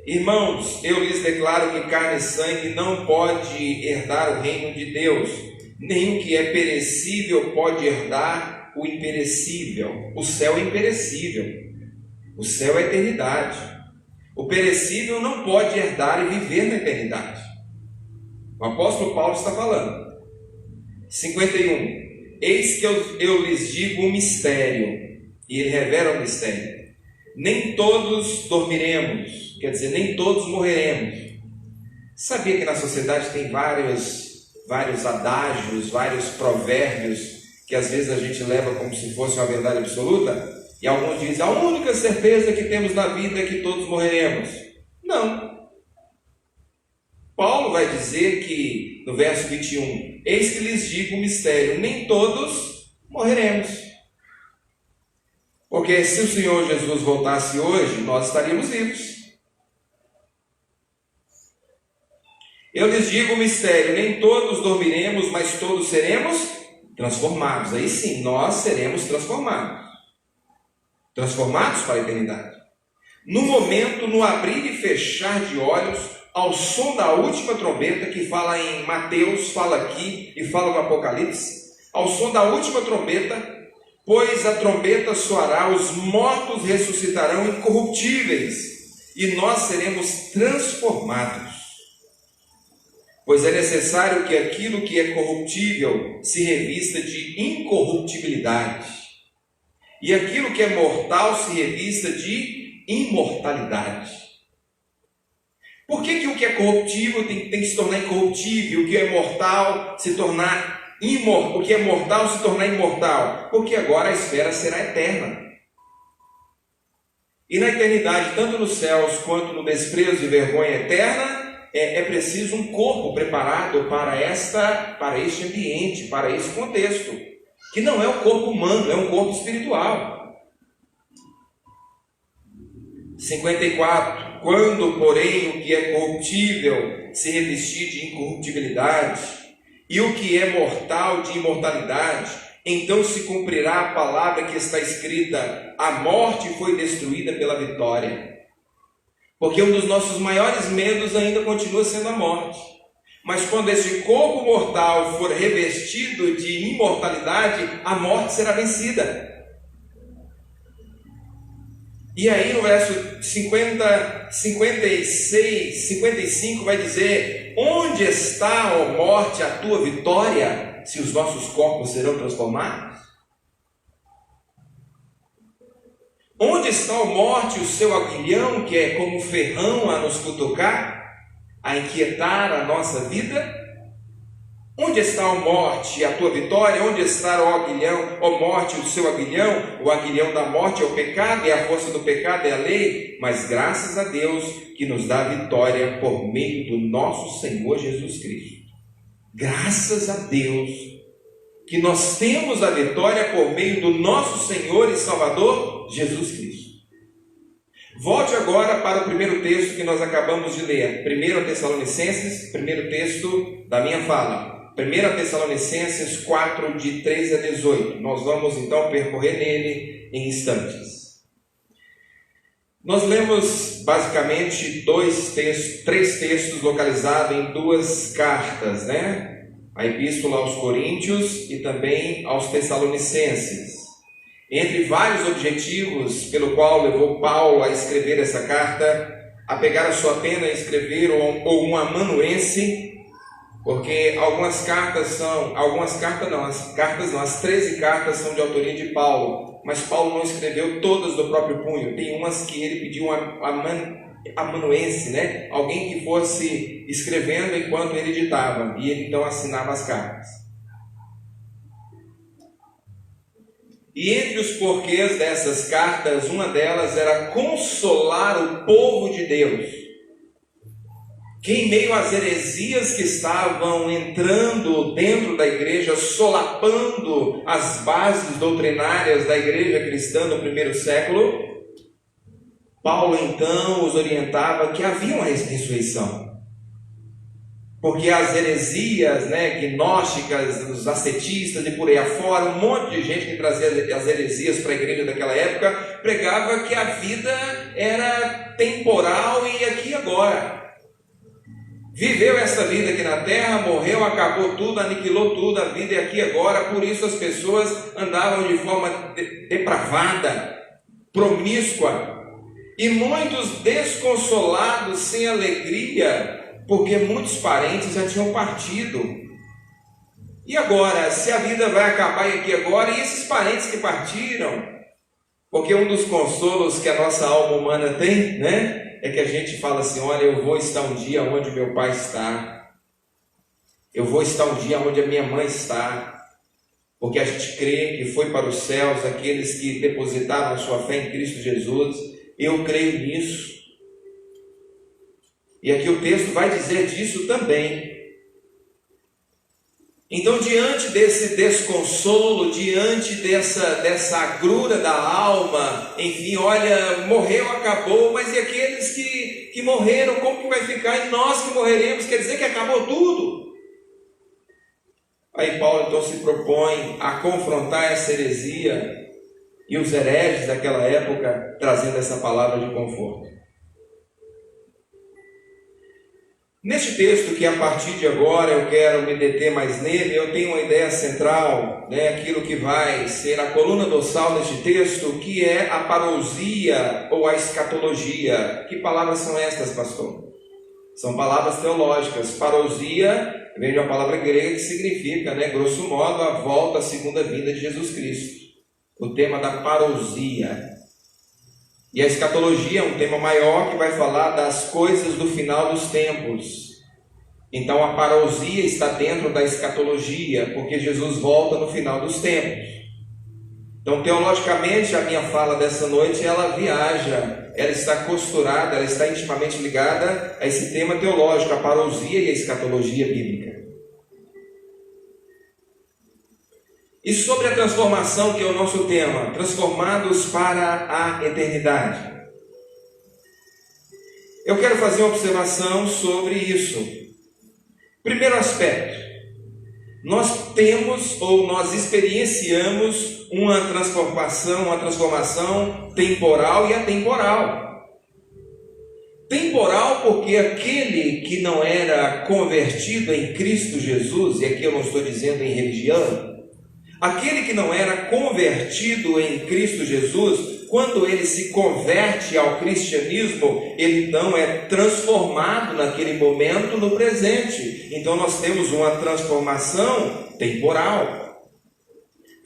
Irmãos, eu lhes declaro que carne e sangue não pode herdar o reino de Deus. Nem o que é perecível pode herdar o imperecível. O céu é imperecível. O céu é a eternidade. O perecível não pode herdar e viver na eternidade. O apóstolo Paulo está falando. 51. Eis que eu lhes digo um mistério, e ele revela o mistério. Nem todos dormiremos, quer dizer, nem todos morreremos. Sabia que na sociedade tem vários adágios, vários provérbios, que às vezes a gente leva como se fosse uma verdade absoluta? E alguns dizem, a única certeza que temos na vida é que todos morreremos. Não. Paulo vai dizer que, no verso 21, eis que lhes digo um mistério, nem todos morreremos. Porque se o Senhor Jesus voltasse hoje, nós estaríamos vivos. Eu lhes digo um mistério, nem todos dormiremos, mas todos seremos transformados. Aí sim, nós seremos transformados. Transformados para a eternidade. No momento, no abrir e fechar de olhos, ao som da última trombeta, que fala em Mateus, fala aqui e fala no Apocalipse, ao som da última trombeta, pois a trombeta soará, os mortos ressuscitarão incorruptíveis, e nós seremos transformados. Pois é necessário que aquilo que é corruptível se revista de incorruptibilidade, e aquilo que é mortal se revista de imortalidade. Por que o que é corruptível tem que se tornar incorruptível, o que é mortal se tornar imortal, o que é mortal se tornar imortal? Porque agora a esfera será eterna. E na eternidade, tanto nos céus quanto no desprezo e vergonha eterna, é preciso um corpo preparado para este ambiente, para esse contexto, que não é o corpo humano, é um corpo espiritual. 54. Quando, porém, o que é corruptível se revestir de incorruptibilidade, e o que é mortal de imortalidade, então se cumprirá a palavra que está escrita: a morte foi destruída pela vitória. Porque um dos nossos maiores medos ainda continua sendo a morte. Mas quando esse corpo mortal for revestido de imortalidade, a morte será vencida. E aí no verso 55 vai dizer: onde está, ó morte, a tua vitória, se os nossos corpos serão transformados? Onde está, ó morte, o seu aguilhão, que é como ferrão a nos cutucar, a inquietar a nossa vida? Onde está, ó morte, a tua vitória? Onde está, ó aguilhão, ó morte, o seu aguilhão? O aguilhão da morte é o pecado, e a força do pecado é a lei. Mas graças a Deus que nos dá vitória por meio do nosso Senhor Jesus Cristo. Graças a Deus que nós temos a vitória por meio do nosso Senhor e Salvador Jesus Cristo. Volte agora para o primeiro texto que nós acabamos de ler, 1 Tessalonicenses, primeiro texto da minha fala. 1 Tessalonicenses 4, de 13 a 18. Nós vamos então percorrer nele em instantes. Nós lemos basicamente três textos localizados em duas cartas, né? A Epístola aos Coríntios e também aos Tessalonicenses. Entre vários objetivos pelo qual levou Paulo a escrever essa carta, a pegar a sua pena e escrever um amanuense, porque as 13 cartas são de autoria de Paulo, mas Paulo não escreveu todas do próprio punho. Tem umas que ele pediu amanuense, né? Alguém que fosse escrevendo enquanto ele ditava, e ele então assinava as cartas. E entre os porquês dessas cartas, uma delas era consolar o povo de Deus, que em meio às heresias que estavam entrando dentro da igreja, solapando as bases doutrinárias da igreja cristã do primeiro século, Paulo então os orientava que havia uma ressurreição. Porque as heresias, né, gnósticas, os ascetistas e por aí afora, um monte de gente que trazia as heresias para a igreja daquela época, pregava que a vida era temporal e aqui e agora. Viveu essa vida aqui na terra, morreu, acabou tudo, aniquilou tudo, a vida é aqui e agora. Por isso as pessoas andavam de forma depravada, promíscua, e muitos desconsolados, sem alegria, porque muitos parentes já tinham partido. E agora, se a vida vai acabar aqui agora, e esses parentes que partiram? Porque um dos consolos que a nossa alma humana tem, né, é que a gente fala assim: olha, eu vou estar um dia onde meu pai está, eu vou estar um dia onde a minha mãe está, porque a gente crê que foi para os céus aqueles que depositaram a sua fé em Cristo Jesus. Eu creio nisso. E aqui o texto vai dizer disso também. Então, diante desse desconsolo, diante dessa agrura da alma, enfim, olha, morreu, acabou, mas e aqueles que morreram, como que vai ficar? E nós que morreremos, quer dizer que acabou tudo. Aí Paulo então se propõe a confrontar essa heresia e os hereges daquela época, trazendo essa palavra de conforto. Neste texto, que a partir de agora eu quero me deter mais nele, eu tenho uma ideia central, né, aquilo que vai ser a coluna dorsal deste texto, que é a parousia ou a escatologia. Que palavras são estas, pastor? São palavras teológicas. Parousia vem de uma palavra grega que significa, né, grosso modo, a volta à segunda vinda de Jesus Cristo. O tema da parousia. E a escatologia é um tema maior que vai falar das coisas do final dos tempos. Então a parousia está dentro da escatologia, porque Jesus volta no final dos tempos. Então, teologicamente, a minha fala dessa noite, ela viaja, ela está costurada, ela está intimamente ligada a esse tema teológico, a parousia e a escatologia bíblica. E sobre a transformação, que é o nosso tema, transformados para a eternidade. Eu quero fazer uma observação sobre isso. Primeiro aspecto, nós temos ou nós experienciamos uma transformação temporal e atemporal. Temporal porque aquele que não era convertido em Cristo Jesus, e aqui eu não estou dizendo em religião, aquele que não era convertido em Cristo Jesus, quando ele se converte ao cristianismo, ele então é transformado naquele momento no presente. Então nós temos uma transformação temporal.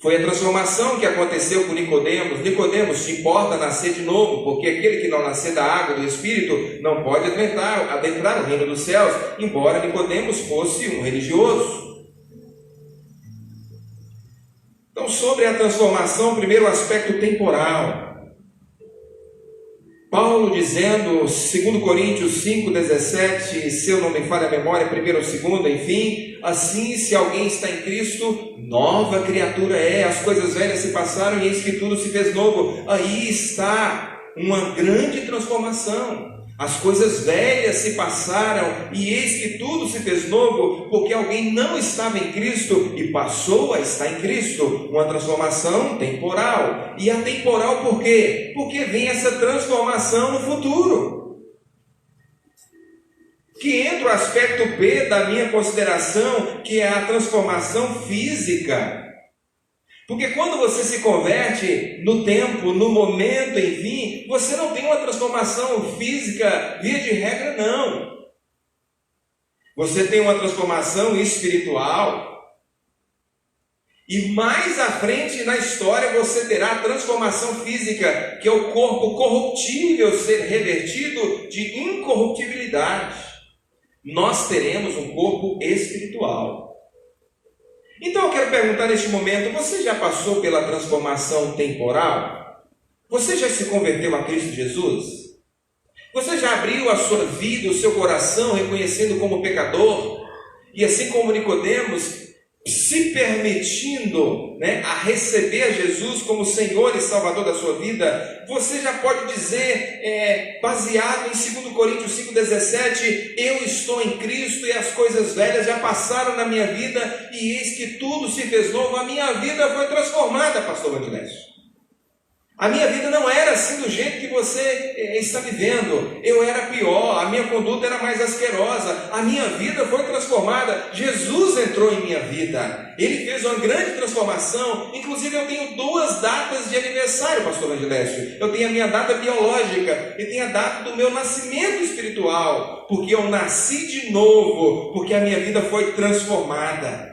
Foi a transformação que aconteceu com Nicodemos. Nicodemos, te importa nascer de novo, porque aquele que não nascer da água e do Espírito não pode adentrar o reino dos céus, embora Nicodemos fosse um religioso. Então, sobre a transformação, primeiro o aspecto temporal. Paulo dizendo, 2 Coríntios 5,17, se eu não me falha a memória, 1 ou 2, enfim, assim, se alguém está em Cristo, nova criatura é, as coisas velhas se passaram e eis que tudo se fez novo. Aí está uma grande transformação. As coisas velhas se passaram e eis que tudo se fez novo, porque alguém não estava em Cristo e passou a estar em Cristo. Uma transformação temporal. E a temporal por quê? Porque vem essa transformação no futuro. Que entra o aspecto B da minha consideração, que é a transformação física. Porque quando você se converte no tempo, no momento, enfim, você não tem uma transformação física, via de regra, não. Você tem uma transformação espiritual. E mais à frente na história você terá a transformação física, que é o corpo corruptível ser revertido de incorruptibilidade. Nós teremos um corpo espiritual. Então eu quero perguntar neste momento, você já passou pela transformação temporal? Você já se converteu a Cristo Jesus? Você já abriu a sua vida, o seu coração, reconhecendo como pecador? E assim como Nicodemos, se permitindo, a receber a Jesus como Senhor e Salvador da sua vida, você já pode dizer, baseado em 2 Coríntios 5,17, eu estou em Cristo e as coisas velhas já passaram na minha vida e eis que tudo se fez novo. A minha vida foi transformada, pastor Vandilésio. A minha vida não era assim do jeito que você está vivendo. Eu era pior, a minha conduta era mais asquerosa. A minha vida foi transformada. Jesus entrou em minha vida. Ele fez uma grande transformação. Inclusive eu tenho 2 datas de aniversário, pastor Vandilésio. Eu tenho a minha data biológica e tenho a data do meu nascimento espiritual. Porque eu nasci de novo, porque a minha vida foi transformada.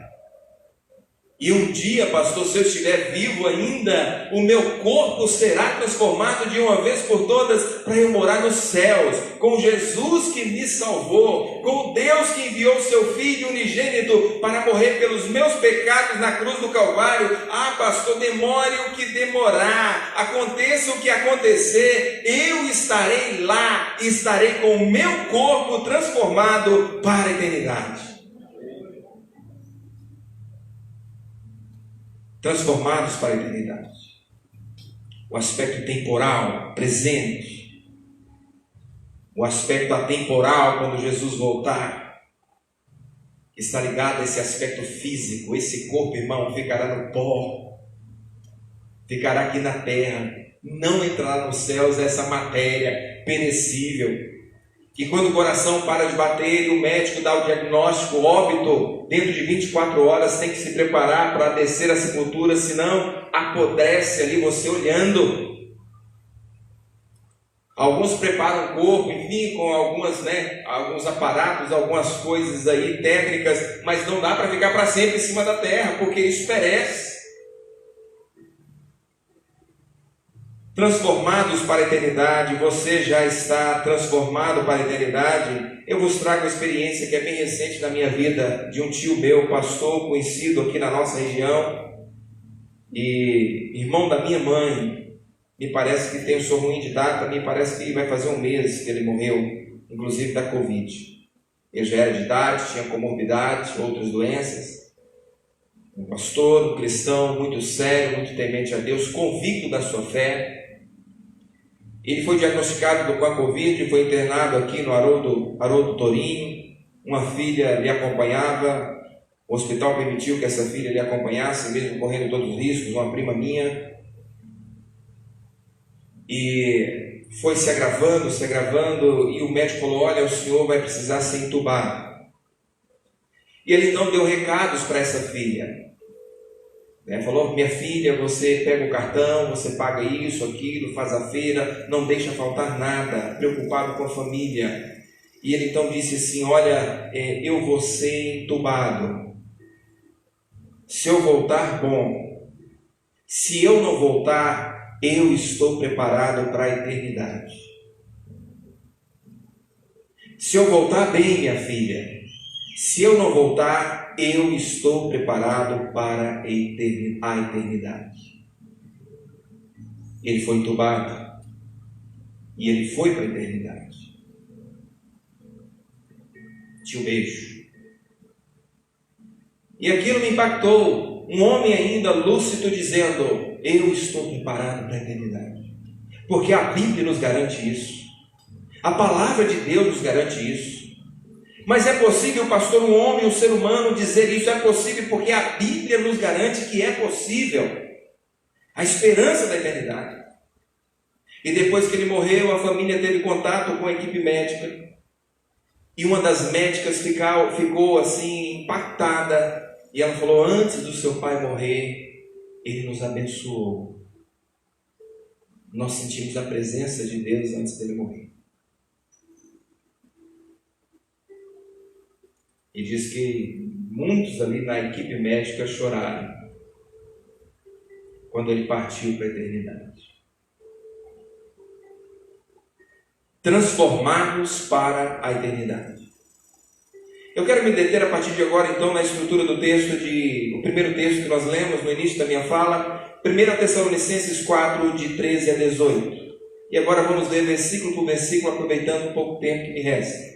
E um dia, pastor, se eu estiver vivo ainda, o meu corpo será transformado de uma vez por todas para eu morar nos céus, com Jesus que me salvou, com Deus que enviou o seu Filho unigênito para morrer pelos meus pecados na cruz do Calvário. Ah, pastor, demore o que demorar, aconteça o que acontecer, eu estarei lá, estarei com o meu corpo transformado para a eternidade. Transformados para a eternidade. O aspecto temporal, presente. O aspecto atemporal, quando Jesus voltar, está ligado a esse aspecto físico. Esse corpo, irmão, ficará no pó, ficará aqui na terra, não entrará nos céus essa matéria perecível. Que quando o coração para de bater e o médico dá o diagnóstico óbito, dentro de 24 horas tem que se preparar para descer a sepultura, senão apodrece ali você olhando. Alguns preparam o corpo, enfim, com alguns aparatos, algumas coisas aí técnicas, mas não dá para ficar para sempre em cima da terra, porque isso perece. Transformados para a eternidade, você já está transformado para a eternidade. Eu vos trago a experiência que é bem recente na minha vida, de um tio meu, pastor conhecido aqui na nossa região, e irmão da minha mãe. Me parece que eu sou ruim de data, me parece que vai fazer 1 mês que ele morreu, inclusive da Covid. Ele já era de idade, tinha comorbidades, outras doenças. Um pastor, um cristão muito sério, muito temente a Deus, convicto da sua fé. Ele foi diagnosticado com a Covid e foi internado aqui no Haroldo Torinho. Uma filha lhe acompanhava, o hospital permitiu que essa filha lhe acompanhasse, mesmo correndo todos os riscos, uma prima minha. E foi se agravando, e o médico falou: olha, o senhor vai precisar ser entubado. E ele então deu recados para essa filha. Falou: minha filha, você pega o cartão, você paga isso, aquilo, faz a feira, não deixa faltar nada, preocupado com a família. E ele então disse assim: olha, eu vou ser entubado. Se eu voltar, bom. Se eu não voltar, eu estou preparado para a eternidade. Se eu voltar, bem, minha filha. Se eu não voltar, eu estou preparado para a eternidade. Ele foi entubado e ele foi para a eternidade. Tinha um beijo. E aquilo me impactou. Um homem ainda lúcido dizendo: eu estou preparado para a eternidade. Porque a Bíblia nos garante isso. A palavra de Deus nos garante isso. Mas é possível, pastor, um homem, um ser humano dizer isso? É possível porque a Bíblia nos garante que é possível. A esperança da eternidade. E depois que ele morreu, a família teve contato com a equipe médica. E uma das médicas ficou assim impactada. E ela falou: antes do seu pai morrer, ele nos abençoou. Nós sentimos a presença de Deus antes dele morrer. E diz que muitos ali na equipe médica choraram quando ele partiu para a eternidade. Transformados para a eternidade. Eu quero me deter a partir de agora, então, na estrutura do texto, o primeiro texto que nós lemos no início da minha fala, 1 Tessalonicenses 4, de 13 a 18. E agora vamos ler versículo por versículo, aproveitando um pouco tempo que me resta.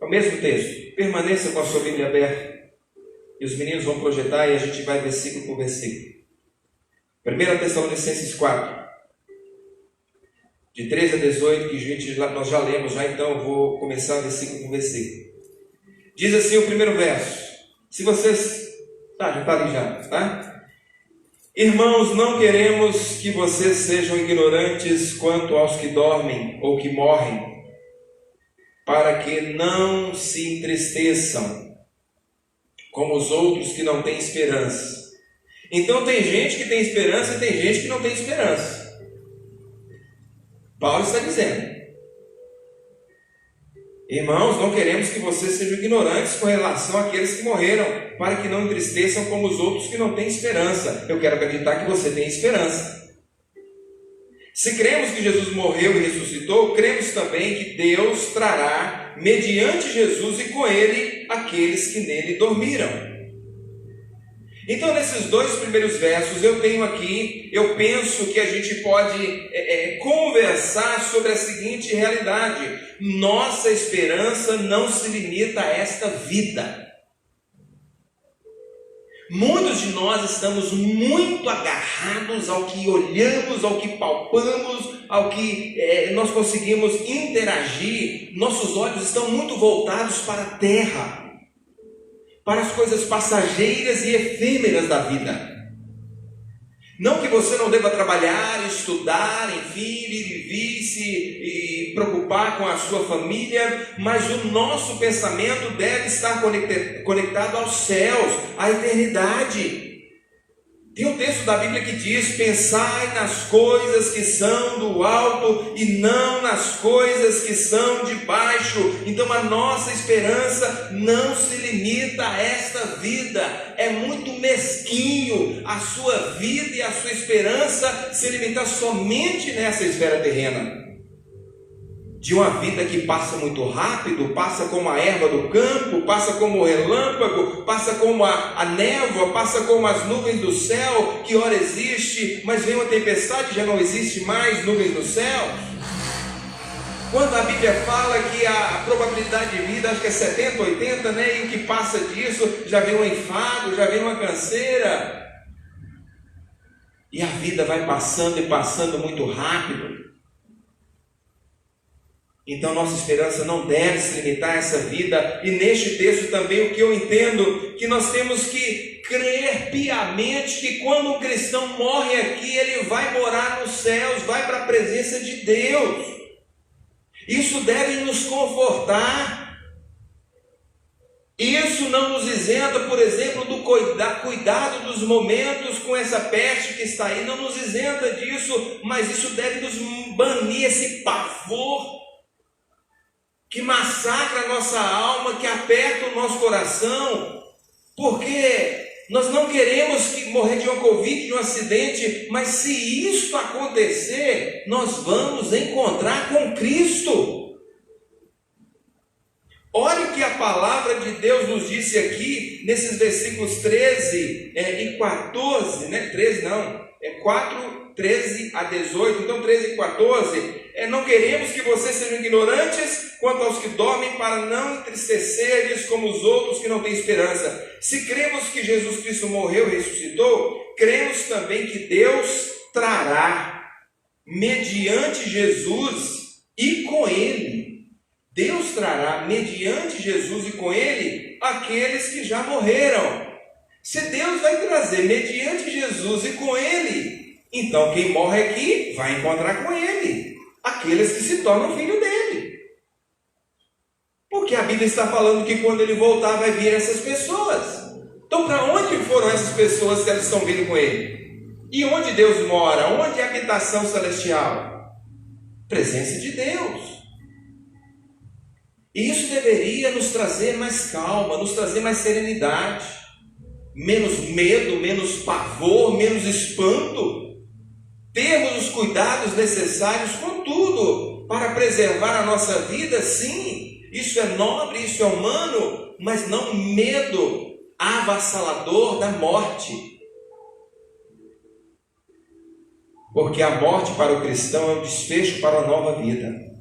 É o mesmo texto. Permaneça com a sua Bíblia aberta. E os meninos vão projetar e a gente vai versículo por versículo. 1 Tessalonicenses 4, de 13 a 18, que nós já lemos, então eu vou começar versículo por versículo. Diz assim o primeiro verso. Se vocês... já está ali já, tá? Irmãos, não queremos que vocês sejam ignorantes quanto aos que dormem ou que morrem, para que não se entristeçam, como os outros que não têm esperança. Então tem gente que tem esperança e tem gente que não tem esperança. Paulo está dizendo: irmãos, não queremos que vocês sejam ignorantes com relação àqueles que morreram, para que não entristeçam como os outros que não têm esperança. Eu quero acreditar que você tem esperança. Se cremos que Jesus morreu e ressuscitou, cremos também que Deus trará, mediante Jesus e com Ele, aqueles que nele dormiram. Então, nesses dois primeiros versos, eu penso que a gente pode conversar sobre a seguinte realidade: nossa esperança não se limita a esta vida. Muitos de nós estamos muito agarrados ao que olhamos, ao que palpamos, ao que nós conseguimos interagir. Nossos olhos estão muito voltados para a terra, para as coisas passageiras e efêmeras da vida. Não que você não deva trabalhar, estudar, enfim, ir e vir, se preocupar com a sua família, mas o nosso pensamento deve estar conectado aos céus, à eternidade. Tem um texto da Bíblia que diz: pensai nas coisas que são do alto e não nas coisas que são de baixo. Então a nossa esperança não se limita a esta vida. É muito mesquinho a sua vida e a sua esperança se limitar somente nessa esfera terrena. De uma vida que passa muito rápido, passa como a erva do campo, passa como o relâmpago, passa como a névoa, passa como as nuvens do céu, que ora existe, mas vem uma tempestade, já não existe mais nuvens do céu. Quando a Bíblia fala que a probabilidade de vida, acho que é 70, 80, né? E o que passa disso, já vem um enfado, já vem uma canseira. E a vida vai passando e passando muito rápido. Então nossa esperança não deve se limitar a essa vida. E neste texto também o que eu entendo, que nós temos que crer piamente que quando um cristão morre aqui, ele vai morar nos céus, vai para a presença de Deus. Isso deve nos confortar. Isso não nos isenta, por exemplo, do cuidado dos momentos com essa peste que está aí, não nos isenta disso, mas isso deve nos banir esse pavor que massacra a nossa alma, que aperta o nosso coração, porque nós não queremos morrer de uma Covid, de um acidente, mas se isso acontecer, nós vamos encontrar com Cristo. Olha o que a palavra de Deus nos disse aqui, nesses versículos 13 e 14, 13 não, 4, 13 a 18, então 13 e 14, não queremos que vocês sejam ignorantes quanto aos que dormem, para não entristecer-lhes como os outros que não têm esperança. Se cremos que Jesus Cristo morreu e ressuscitou, cremos também que Deus trará, mediante Jesus e com Ele, Deus trará, mediante Jesus e com Ele, aqueles que já morreram. Se Deus vai trazer, mediante Jesus e com Ele, então quem morre aqui vai encontrar com Ele, aqueles que se tornam filho dele. Porque a Bíblia está falando que quando Ele voltar vai vir essas pessoas. Então para onde foram essas pessoas que elas estão vindo com Ele? E onde Deus mora? Onde é a habitação celestial? Presença de Deus. E isso deveria nos trazer mais calma, nos trazer mais serenidade, menos medo, menos pavor, menos espanto. Termos os cuidados necessários com tudo para preservar a nossa vida, sim, isso é nobre, isso é humano, mas não medo avassalador da morte. Porque a morte para o cristão é um desfecho para a nova vida.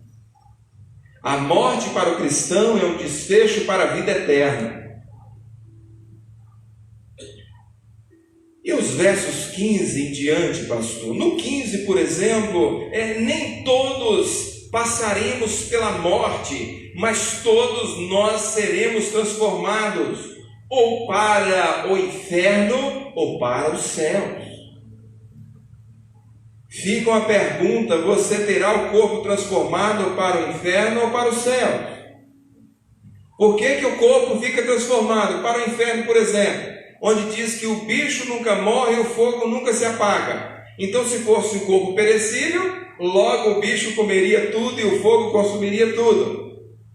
A morte para o cristão é um desfecho para a vida eterna. E os versos 15 em diante, pastor? No 15, por exemplo, nem todos passaremos pela morte, mas todos nós seremos transformados, ou para o inferno, ou para os céus. Fica uma pergunta: você terá o corpo transformado para o inferno ou para o céu? Por que o corpo fica transformado? Para o inferno, por exemplo, onde diz que o bicho nunca morre e o fogo nunca se apaga. Então, se fosse um corpo perecível, logo o bicho comeria tudo e o fogo consumiria tudo.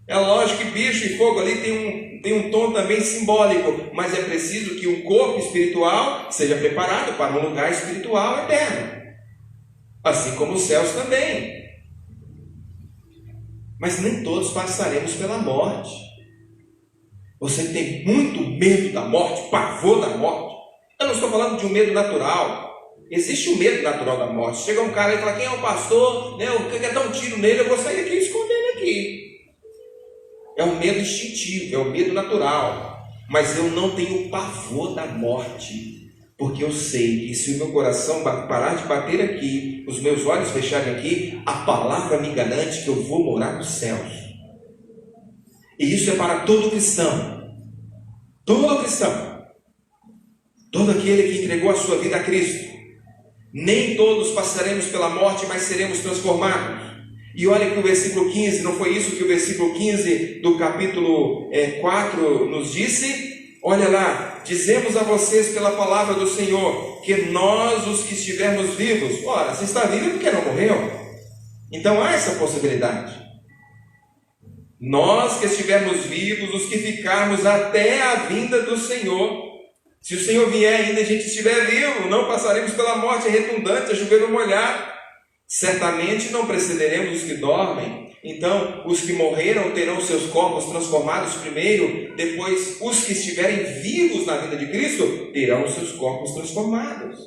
É lógico que bicho e fogo ali tem um tom também simbólico, mas é preciso que um corpo espiritual seja preparado para um lugar espiritual eterno. Assim como os céus também. Mas nem todos passaremos pela morte. Você tem muito medo da morte, pavor da morte. Eu não estou falando de um medo natural. Existe um medo natural da morte. Chega um cara e fala: quem é o pastor? Eu quero dar um tiro nele, eu vou sair aqui e esconder ele aqui. É um medo instintivo, é um medo natural. Mas eu não tenho pavor da morte. Porque eu sei que se o meu coração parar de bater aqui, os meus olhos fecharem aqui, a palavra me garante que eu vou morar nos céus. E isso é para todo cristão. Todo cristão. Todo aquele que entregou a sua vida a Cristo. Nem todos passaremos pela morte, mas seremos transformados. E olha que o versículo 15, não foi isso que o versículo 15 do capítulo 4 nos disse? Olha lá: dizemos a vocês pela palavra do Senhor, que nós, os que estivermos vivos, ora, você está vivo porque não morreu. Então há essa possibilidade. Nós que estivermos vivos, os que ficarmos até a vinda do Senhor. Se o Senhor vier ainda e a gente estiver vivo, não passaremos pela morte, é redundante, é chover no molhado. Certamente não precederemos os que dormem. Então, os que morreram terão seus corpos transformados primeiro, depois os que estiverem vivos na vida de Cristo terão seus corpos transformados.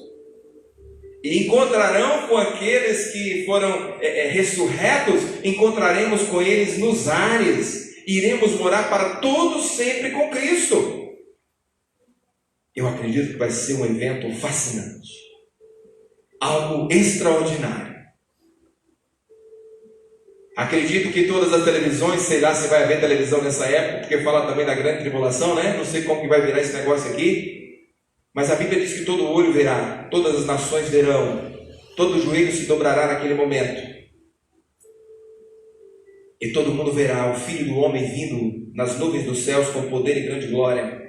E encontrarão com aqueles que foram ressurretos, encontraremos com eles nos ares, iremos morar para todos sempre com Cristo. Eu acredito que vai ser um evento fascinante, algo extraordinário. Acredito que todas as televisões, sei lá se vai haver televisão nessa época, porque fala também da grande tribulação, né? Não sei como que vai virar esse negócio aqui, mas a Bíblia diz que todo olho verá, todas as nações verão, todo joelho se dobrará naquele momento, e todo mundo verá o Filho do Homem vindo nas nuvens dos céus com poder e grande glória,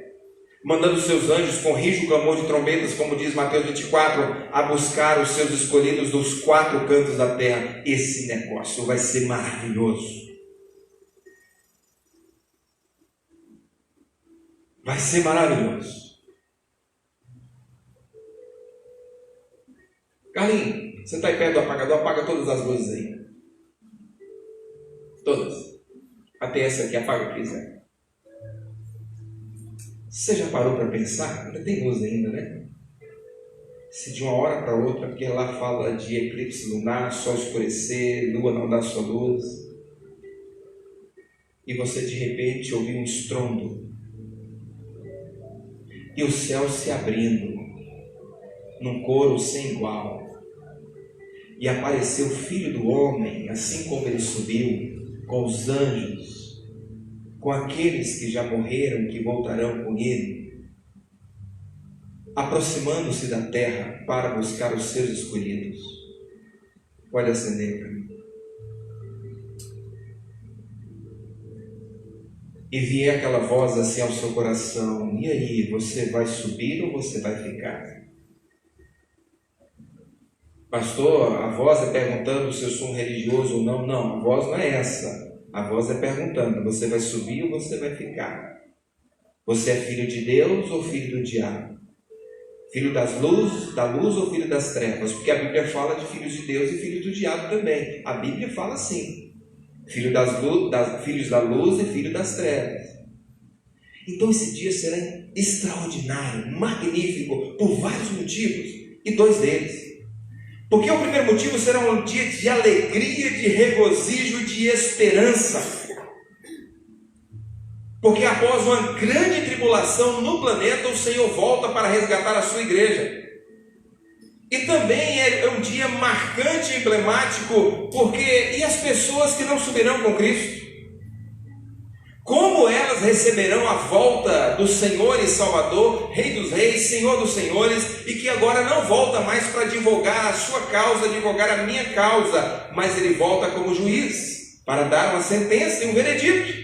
mandando seus anjos com rijo clamor de trombetas, como diz Mateus 24, a buscar os seus escolhidos dos 4 cantos da terra. Esse negócio vai ser maravilhoso. Vai ser maravilhoso. Carlinhos, você está aí perto do apagador? Apaga todas as luzes aí. Todas. Até essa aqui, apaga aqui, Zé. Você já parou para pensar? Ainda tem luz ainda, né? Se de uma hora para outra, porque lá fala de eclipse lunar, sol escurecer, lua não dar sua luz, e você de repente ouviu um estrondo, e o céu se abrindo, num coro sem igual, e apareceu o Filho do Homem, assim como ele subiu, com os anjos, com aqueles que já morreram, que voltarão com ele, aproximando-se da terra para buscar os seus escolhidos. Pode acender para mim. E vier aquela voz assim ao seu coração: e aí, você vai subir ou você vai ficar? Pastor, a voz é perguntando se eu sou um religioso ou não. Não, a voz não é essa. A voz é perguntando: você vai subir ou você vai ficar? Você é filho de Deus ou filho do diabo? Filho da luz ou filho das trevas? Porque a Bíblia fala de filhos de Deus e filhos do diabo também. A Bíblia fala assim: filhos da luz e filho das trevas. Então esse dia será extraordinário, magnífico, por vários motivos, e 2 deles. Porque o primeiro motivo será um dia de alegria, de regozijo e de esperança. Porque após uma grande tribulação no planeta, o Senhor volta para resgatar a sua igreja. E também é um dia marcante e emblemático, porque e as pessoas que não subirão com Cristo? Como elas receberão a volta do Senhor e Salvador, Rei dos Reis, Senhor dos Senhores, e que agora não volta mais para divulgar a sua causa, divulgar a minha causa, mas ele volta como juiz, para dar uma sentença e um veredito.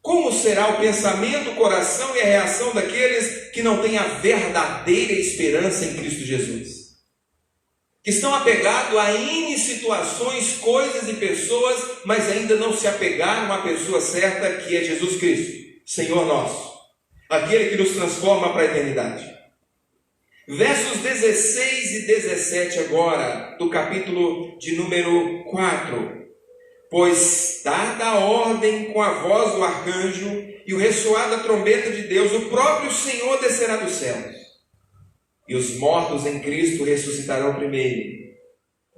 Como será o pensamento, o coração e a reação daqueles que não têm a verdadeira esperança em Cristo Jesus? Que estão apegados a N situações, coisas e pessoas, mas ainda não se apegaram à pessoa certa, que é Jesus Cristo, Senhor nosso, aquele que nos transforma para a eternidade. Versos 16 e 17 agora, do capítulo de número 4. Pois dada a ordem com a voz do arcanjo e o ressoar da trombeta de Deus, o próprio Senhor descerá dos céus. E os mortos em Cristo ressuscitarão primeiro.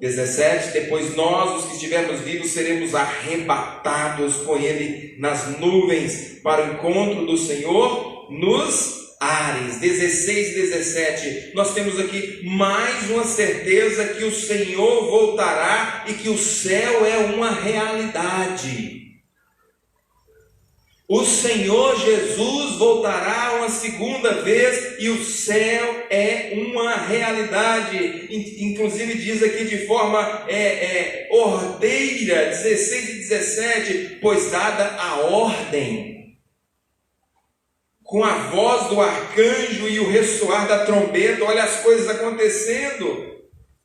17. Depois nós, os que estivermos vivos, seremos arrebatados com Ele nas nuvens para o encontro do Senhor nos ares. 16 e 17. Nós temos aqui mais uma certeza que o Senhor voltará e que o céu é uma realidade. O Senhor Jesus voltará uma segunda vez e o céu é uma realidade. Inclusive diz aqui de forma ordeira, 16 e 17, pois dada a ordem, com a voz do arcanjo e o ressoar da trombeta, olha as coisas acontecendo.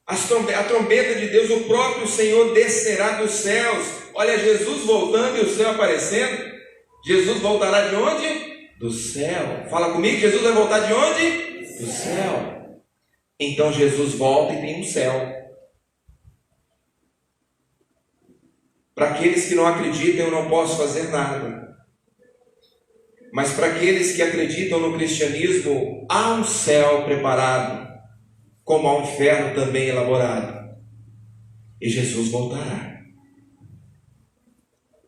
A trombeta de Deus, o próprio Senhor descerá dos céus. Olha Jesus voltando e o céu aparecendo. Jesus voltará de onde? Do céu. Fala comigo, Jesus vai voltar de onde? Do céu. Então Jesus volta e tem um céu. Para aqueles que não acreditam, eu não posso fazer nada. Mas para aqueles que acreditam no cristianismo, há um céu preparado, como há um inferno também elaborado. E Jesus voltará.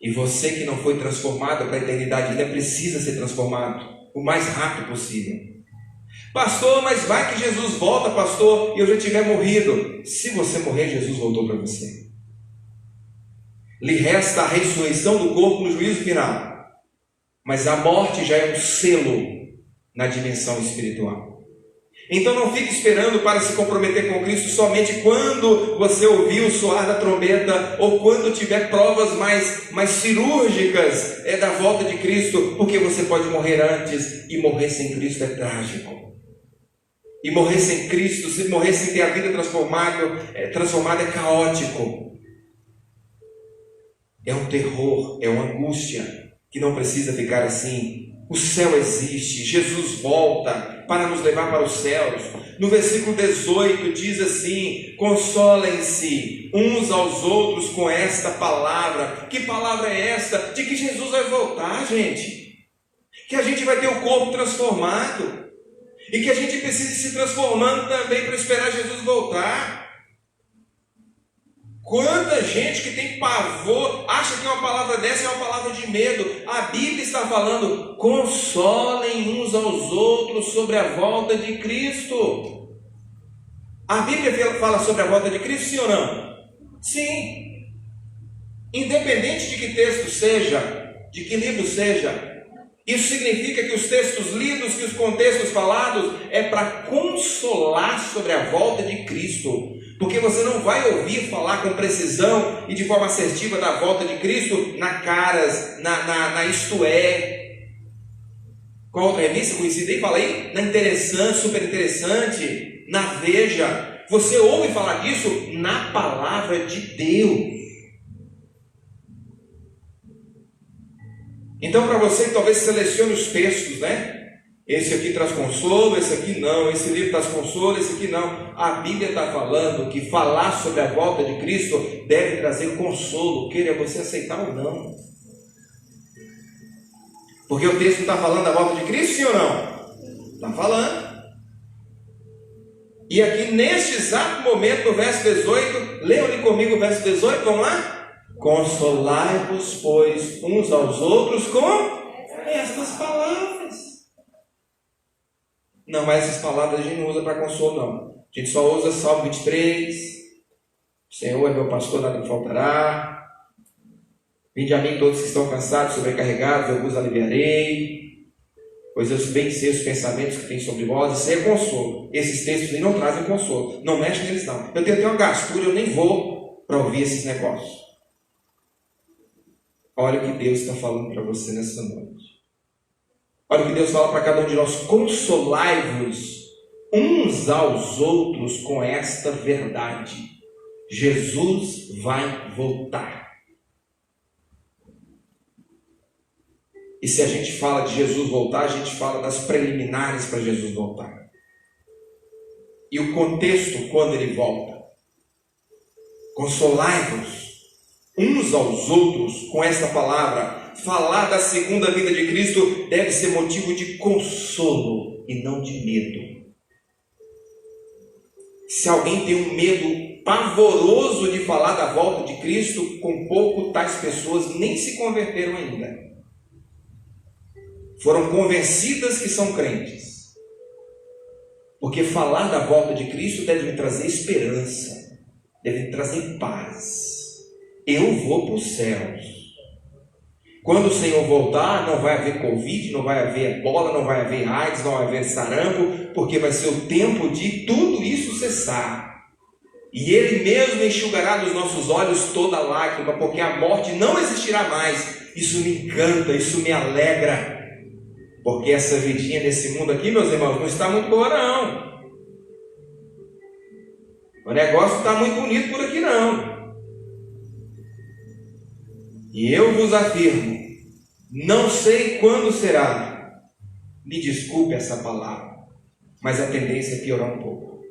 E você que não foi transformado para a eternidade ainda precisa ser transformado o mais rápido possível. Pastor, mas vai que Jesus volta, pastor, e eu já tiver morrido. Se você morrer, Jesus voltou para você. lhe resta a ressurreição do corpo no juízo final. Mas a morte já é um selo na dimensão espiritual. Então não fique esperando para se comprometer com Cristo somente quando você ouvir o soar da trombeta ou quando tiver provas mais cirúrgicas da volta de Cristo, porque você pode morrer antes, e morrer sem Cristo é trágico. E morrer sem Cristo, se morrer sem ter a vida transformada é caótico. É um terror, é uma angústia que não precisa ficar assim. O céu existe, Jesus volta para nos levar para os céus. No versículo 18 diz assim: consolem-se uns aos outros com esta palavra. Que palavra é esta? De que Jesus vai voltar, gente. Que a gente vai ter o corpo transformado. E que a gente precisa ir se transformando também para esperar Jesus voltar. Quanta gente que tem pavor, acha que uma palavra dessa é uma palavra de medo. A Bíblia está falando: consolem uns aos outros sobre a volta de Cristo. A Bíblia fala sobre a volta de Cristo, sim ou não? Sim. Independente de que texto seja, de que livro seja, isso significa que os textos lidos, que os contextos falados, é para consolar sobre a volta de Cristo. Porque você não vai ouvir falar com precisão e de forma assertiva da volta de Cristo na Caras, na Isto É. Qual outra revista conhecida aí? Fala aí. Na Interessante, Super Interessante, na Veja. Você ouve falar disso na Palavra de Deus. Então, para você que talvez selecione os textos, né? Esse aqui traz consolo, esse aqui não, esse livro traz consolo, esse aqui não. A Bíblia está falando que falar sobre a volta de Cristo deve trazer consolo, queira você aceitar ou não. Porque o texto está falando da volta de Cristo, sim ou não? Está falando. E aqui neste exato momento, no verso 18, leiam ali comigo o verso 18, vamos lá? Consolai-vos, pois, uns aos outros com estas palavras. Não, mas essas palavras a gente não usa para consolo, não. A gente só usa Salmo 23. O Senhor é meu pastor, nada me faltará. Vinde a mim todos que estão cansados, sobrecarregados, eu vos aliviarei. Pois eu bem sei os pensamentos que tem sobre vós. Isso aí é consolo. Esses textos não trazem consolo. Não mexe neles, não. Eu tenho até uma gastura, eu nem vou para ouvir esses negócios. Olha o que Deus está falando para você nessa noite. Olha o que Deus fala para cada um de nós: consolai-vos uns aos outros com esta verdade: Jesus vai voltar. E se a gente fala de Jesus voltar, a gente fala das preliminares para Jesus voltar. E o contexto quando ele volta: consolai-vos uns aos outros com esta palavra. Falar da segunda vinda de Cristo deve ser motivo de consolo e não de medo. Se alguém tem um medo pavoroso de falar da volta de Cristo, com pouco tais pessoas nem se converteram ainda. Foram convencidas que são crentes. Porque falar da volta de Cristo deve me trazer esperança, deve me trazer paz. Eu vou para os céus. Quando o Senhor voltar, não vai haver Covid, não vai haver ebola, não vai haver AIDS, não vai haver sarampo, porque vai ser o tempo de tudo isso cessar. E Ele mesmo enxugará dos nossos olhos toda lágrima, porque a morte não existirá mais. Isso me encanta, isso me alegra, porque essa vidinha nesse mundo aqui, meus irmãos, não está muito boa, não. O negócio não está muito bonito por aqui, não. E eu vos afirmo, não sei quando será. Me desculpe essa palavra, mas a tendência é piorar um pouco.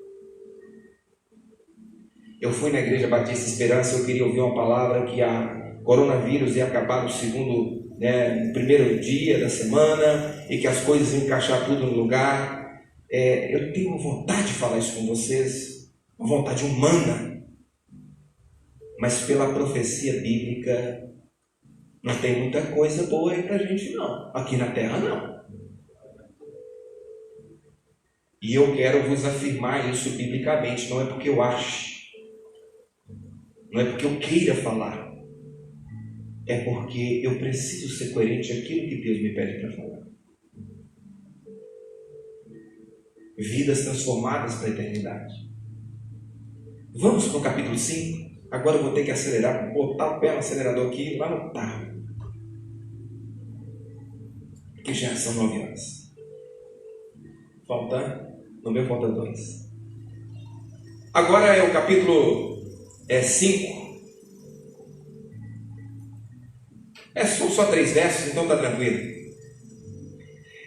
Eu fui na Igreja Batista Esperança, eu queria ouvir uma palavra que a coronavírus ia acabar no primeiro dia da semana e que as coisas iam encaixar tudo no lugar. Eu tenho vontade de falar isso com vocês, uma vontade humana, mas pela profecia bíblica não tem muita coisa boa aí pra gente, não. Aqui na terra, não. E eu quero vos afirmar isso biblicamente. Não é porque eu ache, não é porque eu queira falar, é porque eu preciso ser coerente àquilo que Deus me pede para falar. Vidas transformadas para a eternidade. Vamos para o capítulo 5. Agora eu vou ter que acelerar, botar o pé no acelerador aqui, lá no tarro. Porque já são 9 horas. No meu falta 2. Agora é o capítulo 5. São só 3 versos, então está tranquilo.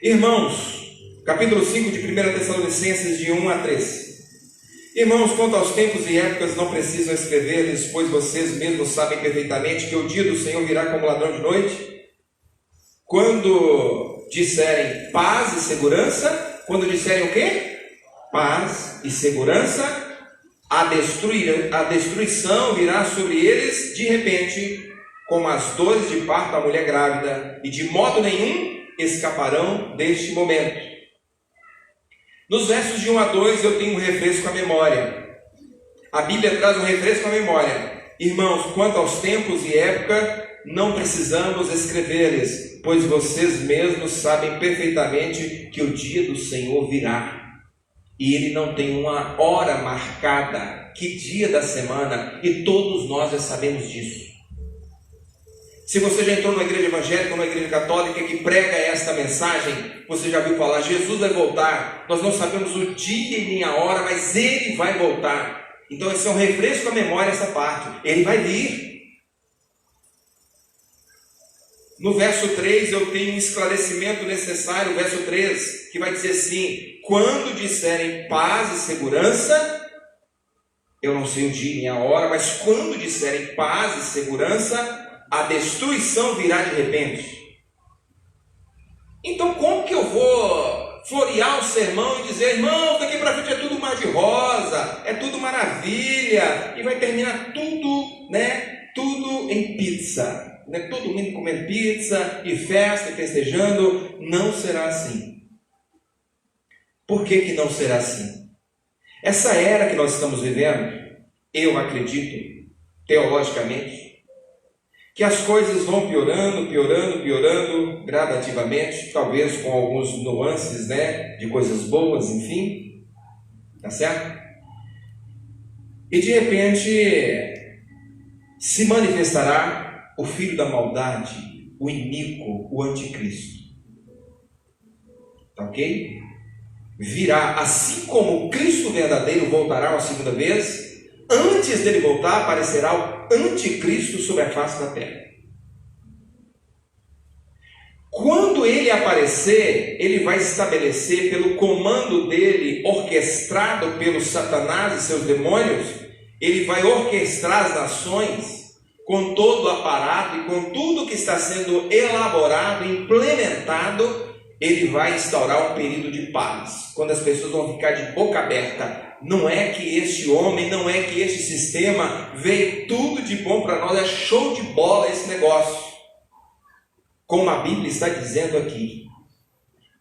Irmãos, capítulo 5 de 1 Tessalonicenses, de 1 a 3. Irmãos, quanto aos tempos e épocas, não precisam escrever-lhes, pois vocês mesmos sabem perfeitamente que o dia do Senhor virá como ladrão de noite. Quando disserem paz e segurança, quando disserem o quê? Paz e segurança, a destruição virá sobre eles de repente, como as dores de parto da mulher grávida, e de modo nenhum escaparão deste momento. Nos versos de 1 a 2 eu tenho um refresco à memória. A Bíblia traz um refresco à memória. Irmãos, quanto aos tempos e época, não precisamos escrever-lhes, pois vocês mesmos sabem perfeitamente que o dia do Senhor virá. E ele não tem uma hora marcada, que dia da semana, e todos nós já sabemos disso. Se você já entrou numa igreja evangélica ou numa igreja católica que prega esta mensagem, você já viu falar, Jesus vai voltar. Nós não sabemos o dia e nem a hora, mas Ele vai voltar. Então esse é um refresco à memória, essa parte. Ele vai vir. No verso 3 eu tenho um esclarecimento necessário, o verso 3, que vai dizer assim, quando disserem paz e segurança, eu não sei o dia nem a hora, mas quando disserem paz e segurança, a destruição virá de repente. Então como que eu vou florear o sermão e dizer, irmão, daqui para frente é tudo mar de rosa, é tudo maravilha, e vai terminar tudo, tudo em pizza, todo mundo comendo pizza, e festa, e festejando? Não será assim. Por que não será assim? Essa era que nós estamos vivendo, eu acredito, teologicamente, que as coisas vão piorando gradativamente, talvez com alguns nuances, de coisas boas, enfim, tá certo? E de repente se manifestará o filho da maldade, o iníquo, o anticristo, tá ok? Virá, assim como o Cristo verdadeiro voltará uma segunda vez. Antes dele voltar, aparecerá o anticristo sobre a face da terra. Quando ele aparecer, ele vai estabelecer pelo comando dele, orquestrado pelo Satanás e seus demônios, ele vai orquestrar as nações com todo o aparato e com tudo que está sendo elaborado, implementado. Ele vai instaurar um período de paz, quando as pessoas vão ficar de boca aberta. Não é que este homem, não é que este sistema veio tudo de bom para nós, é show de bola esse negócio. Como a Bíblia está dizendo aqui.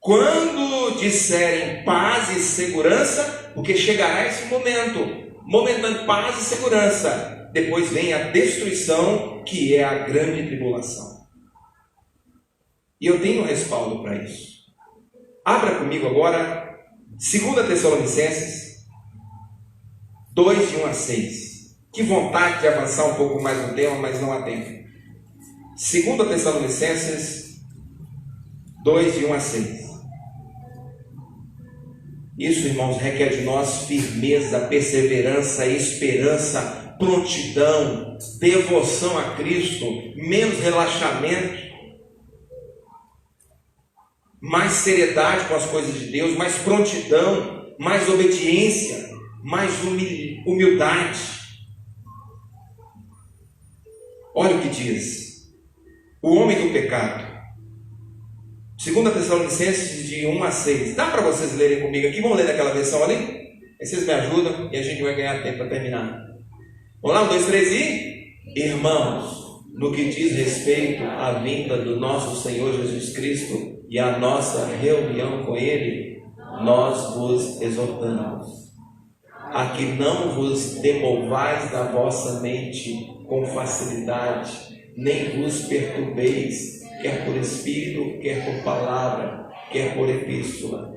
Quando disserem paz e segurança, porque chegará esse momento de paz e segurança, depois vem a destruição, que é a grande tribulação. E eu tenho um respaldo para isso. Abra comigo agora 2 Tessalonicenses 2, de 1 a 6. Que vontade de avançar um pouco mais no tema, mas não há tempo. 2 Tessalonicenses 2, de 1 a 6. Isso, irmãos, requer de nós firmeza, perseverança, esperança, prontidão, devoção a Cristo, menos relaxamento, mais seriedade com as coisas de Deus, mais prontidão, mais obediência, mais humildade. Olha o que diz o homem do pecado, 2 Tessalonicenses de 1 a 6. Dá para vocês lerem comigo aqui? Vamos ler naquela versão ali? Aí vocês me ajudam e a gente vai ganhar tempo para terminar. Vamos lá, 1, 2, 3 e... Irmãos, no que diz respeito à vinda do nosso Senhor Jesus Cristo e à nossa reunião com Ele, nós vos exortamos a que não vos demovais da vossa mente com facilidade, nem vos perturbeis, quer por espírito, quer por palavra, quer por epístola,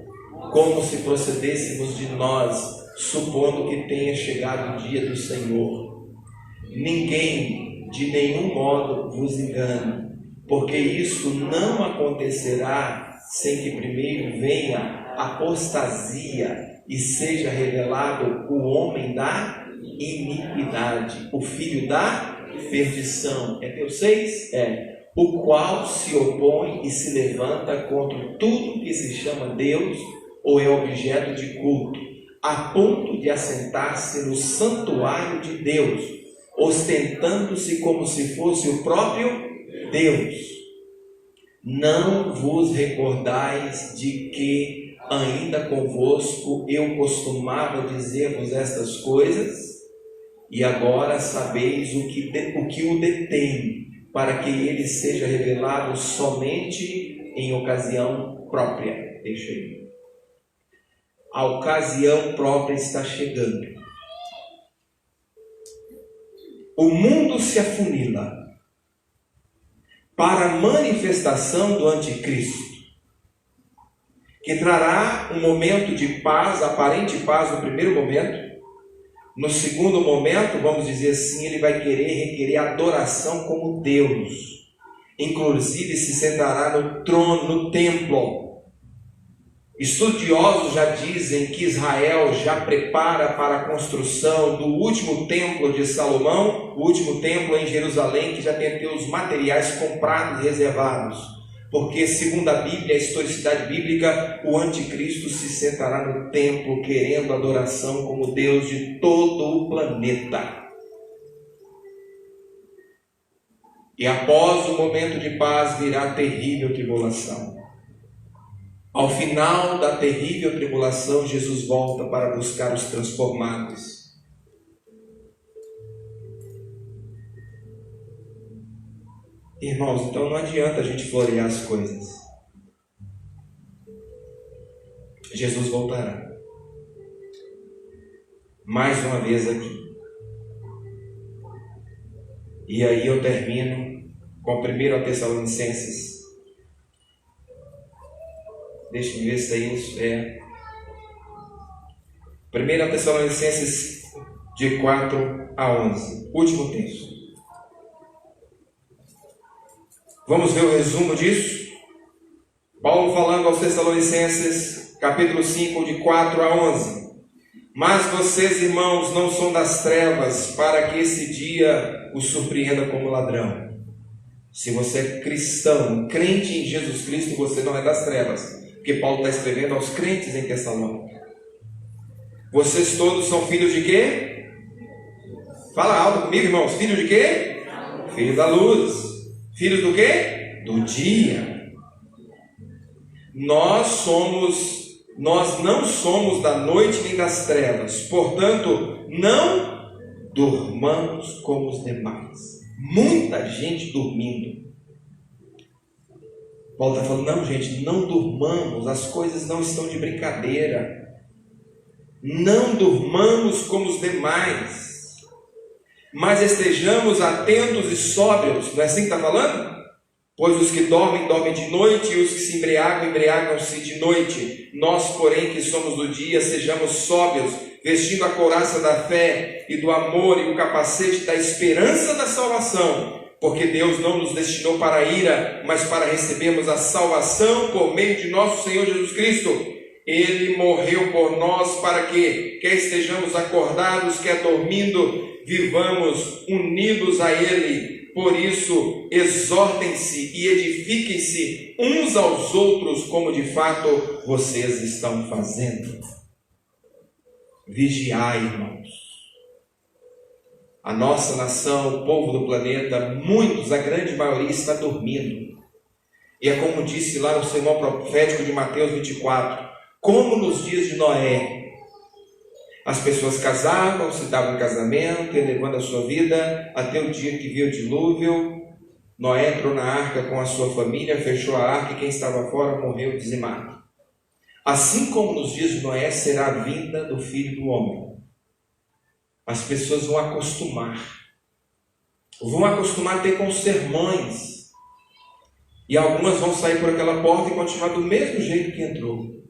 como se procedêssemos de nós, supondo que tenha chegado o dia do Senhor. Ninguém de nenhum modo vos engane, porque isso não acontecerá sem que primeiro venha a apostasia e seja revelado o homem da iniquidade, o filho da perdição. É teu 6? O qual se opõe e se levanta contra tudo que se chama Deus ou é objeto de culto, a ponto de assentar-se no santuário de Deus, ostentando-se como se fosse o próprio Deus. Não vos recordais de que ainda convosco eu costumava dizer-vos estas coisas? E agora sabeis o que o detém, para que ele seja revelado somente em ocasião própria. Deixa aí. A ocasião própria está chegando. O mundo se afunila para a manifestação do anticristo, que trará um momento de paz, aparente paz no primeiro momento. No segundo momento, vamos dizer assim, ele vai requerer adoração como Deus. Inclusive se sentará no trono, no templo. Estudiosos já dizem que Israel já prepara para a construção do último templo de Salomão, o último templo em Jerusalém, que já tem até os materiais comprados e reservados. Porque, segundo a Bíblia, a historicidade bíblica, o anticristo se sentará no templo querendo adoração como Deus de todo o planeta. E após o momento de paz virá a terrível tribulação. Ao final da terrível tribulação, Jesus volta para buscar os transformados. Irmãos, então não adianta a gente florear as coisas. Jesus voltará. Mais uma vez aqui. E aí eu termino com 1 Tessalonicenses. Deixa eu ver se é isso. 1 Tessalonicenses de 4 a 11. Último texto. Vamos ver o resumo disso? Paulo falando aos Tessalonicenses, capítulo 5, de 4 a 11. Mas vocês, irmãos, não são das trevas, para que esse dia os surpreenda como ladrão. Se você é cristão, crente em Jesus Cristo, você não é das trevas, porque Paulo está escrevendo aos crentes em Tessalônica. Vocês todos são filhos de quê? Fala alto comigo, irmãos. Filhos de quê? Filhos da luz. Filhos do quê? Do dia. Nós não somos da noite nem das trevas. Portanto, não durmamos como os demais. Muita gente dormindo. Paulo está falando, não, gente, não durmamos. As coisas não estão de brincadeira. Não durmamos como os demais, mas estejamos atentos e sóbrios. Não é assim que está falando? Pois os que dormem, dormem de noite, e os que se embriagam, embriagam-se de noite. Nós, porém, que somos do dia, sejamos sóbrios, vestindo a couraça da fé e do amor e o capacete da esperança da salvação. Porque Deus não nos destinou para a ira, mas para recebermos a salvação por meio de nosso Senhor Jesus Cristo. Ele morreu por nós para que, quer estejamos acordados, quer dormindo, vivamos unidos a Ele. Por isso, exortem-se e edifiquem-se uns aos outros, como de fato vocês estão fazendo. Vigiai, irmãos. A nossa nação, o povo do planeta, muitos, a grande maioria, está dormindo. E é como disse lá no sermão profético de Mateus 24, como nos dias de Noé. As pessoas casavam, se davam em casamento, elevando a sua vida, até o dia que veio o dilúvio. Noé entrou na arca com a sua família, fechou a arca e quem estava fora morreu dizimado. Assim como nos dias de Noé será a vinda do Filho do Homem. As pessoas vão acostumar. vão acostumar a ter com sermões. E algumas vão sair por aquela porta e continuar do mesmo jeito que entrou.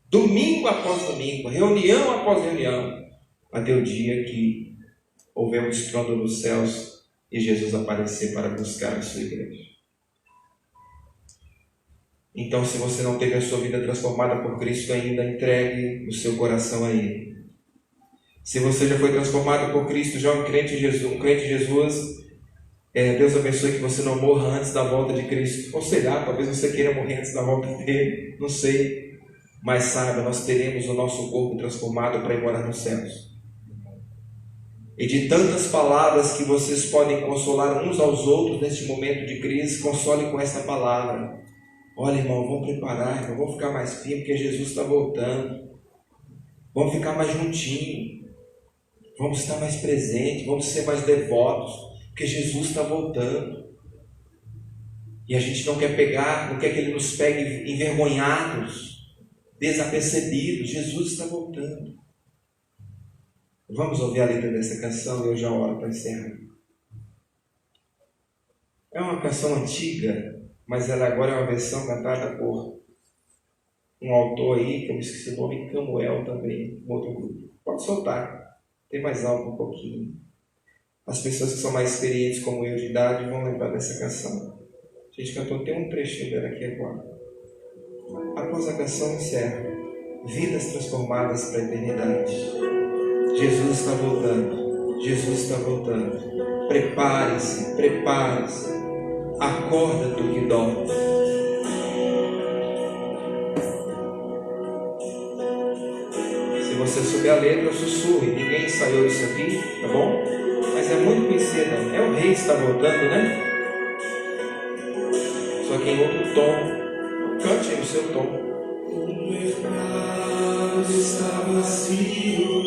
Domingo após domingo, reunião após reunião, até o dia que houver um estrondo nos céus e Jesus aparecer para buscar a sua igreja. Então, se você não teve a sua vida transformada por Cristo ainda, entregue o seu coração a Ele. Se você já foi transformado por Cristo, já um crente em Jesus, Deus abençoe que você não morra antes da volta de Cristo. Ou sei lá, talvez você queira morrer antes da volta dele, não sei. Mas saiba, nós teremos o nosso corpo transformado para ir morar nos céus. E de tantas palavras que vocês podem consolar uns aos outros neste momento de crise, console com esta palavra. Olha, irmão, vamos preparar, irmão, vamos ficar mais firme, porque Jesus está voltando. Vamos ficar mais juntinho. Vamos estar mais presentes, vamos ser mais devotos, porque Jesus está voltando. E a gente não quer que Ele nos pegue envergonhados, desapercebidos. Jesus está voltando. Vamos ouvir a letra dessa canção e eu já oro para encerrar. É uma canção antiga, mas ela agora é uma versão cantada por um autor aí, que eu me esqueci o nome, Camuel também, um outro grupo. Pode soltar. Tem mais alto um pouquinho. As pessoas que são mais experientes como eu de idade vão lembrar dessa canção. A gente cantou até um trechinho dela aqui agora. Após a canção encerra. Vidas transformadas para a eternidade. Jesus está voltando. Jesus está voltando. Prepare-se, prepare-se. Acorda, tu que dorme. Se você souber a letra, sussurre. Ninguém ensaiou isso aqui, tá bom? Mas é muito conhecida. É o rei que está voltando, né? Só que em outro tom. Cante aí o seu tom. O mercado está vazio,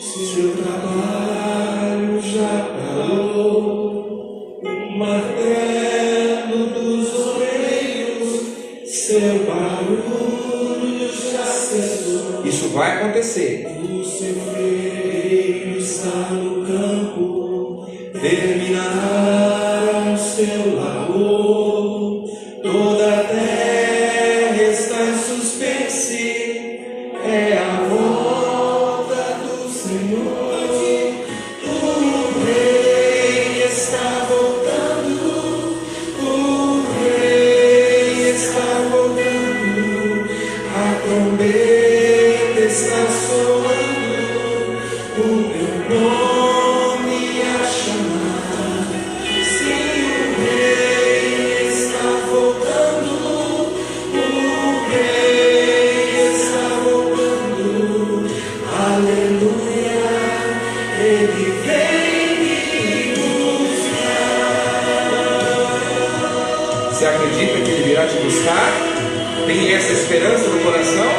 seu trabalho já parou. O martelo dos obreiros, seu barulho já cessou. Isso vai acontecer. O cefeiro está no campo, terminará o seu labor. Toda a terra está em suspense, é a volta do Senhor. O rei está voltando, o rei está voltando, a trombeta está soando, o meu nome a chamar. Sim, o rei está voltando, o rei está voltando, aleluia, ele vem me buscar. Você acredita que Ele virá te buscar? Tem essa esperança no coração?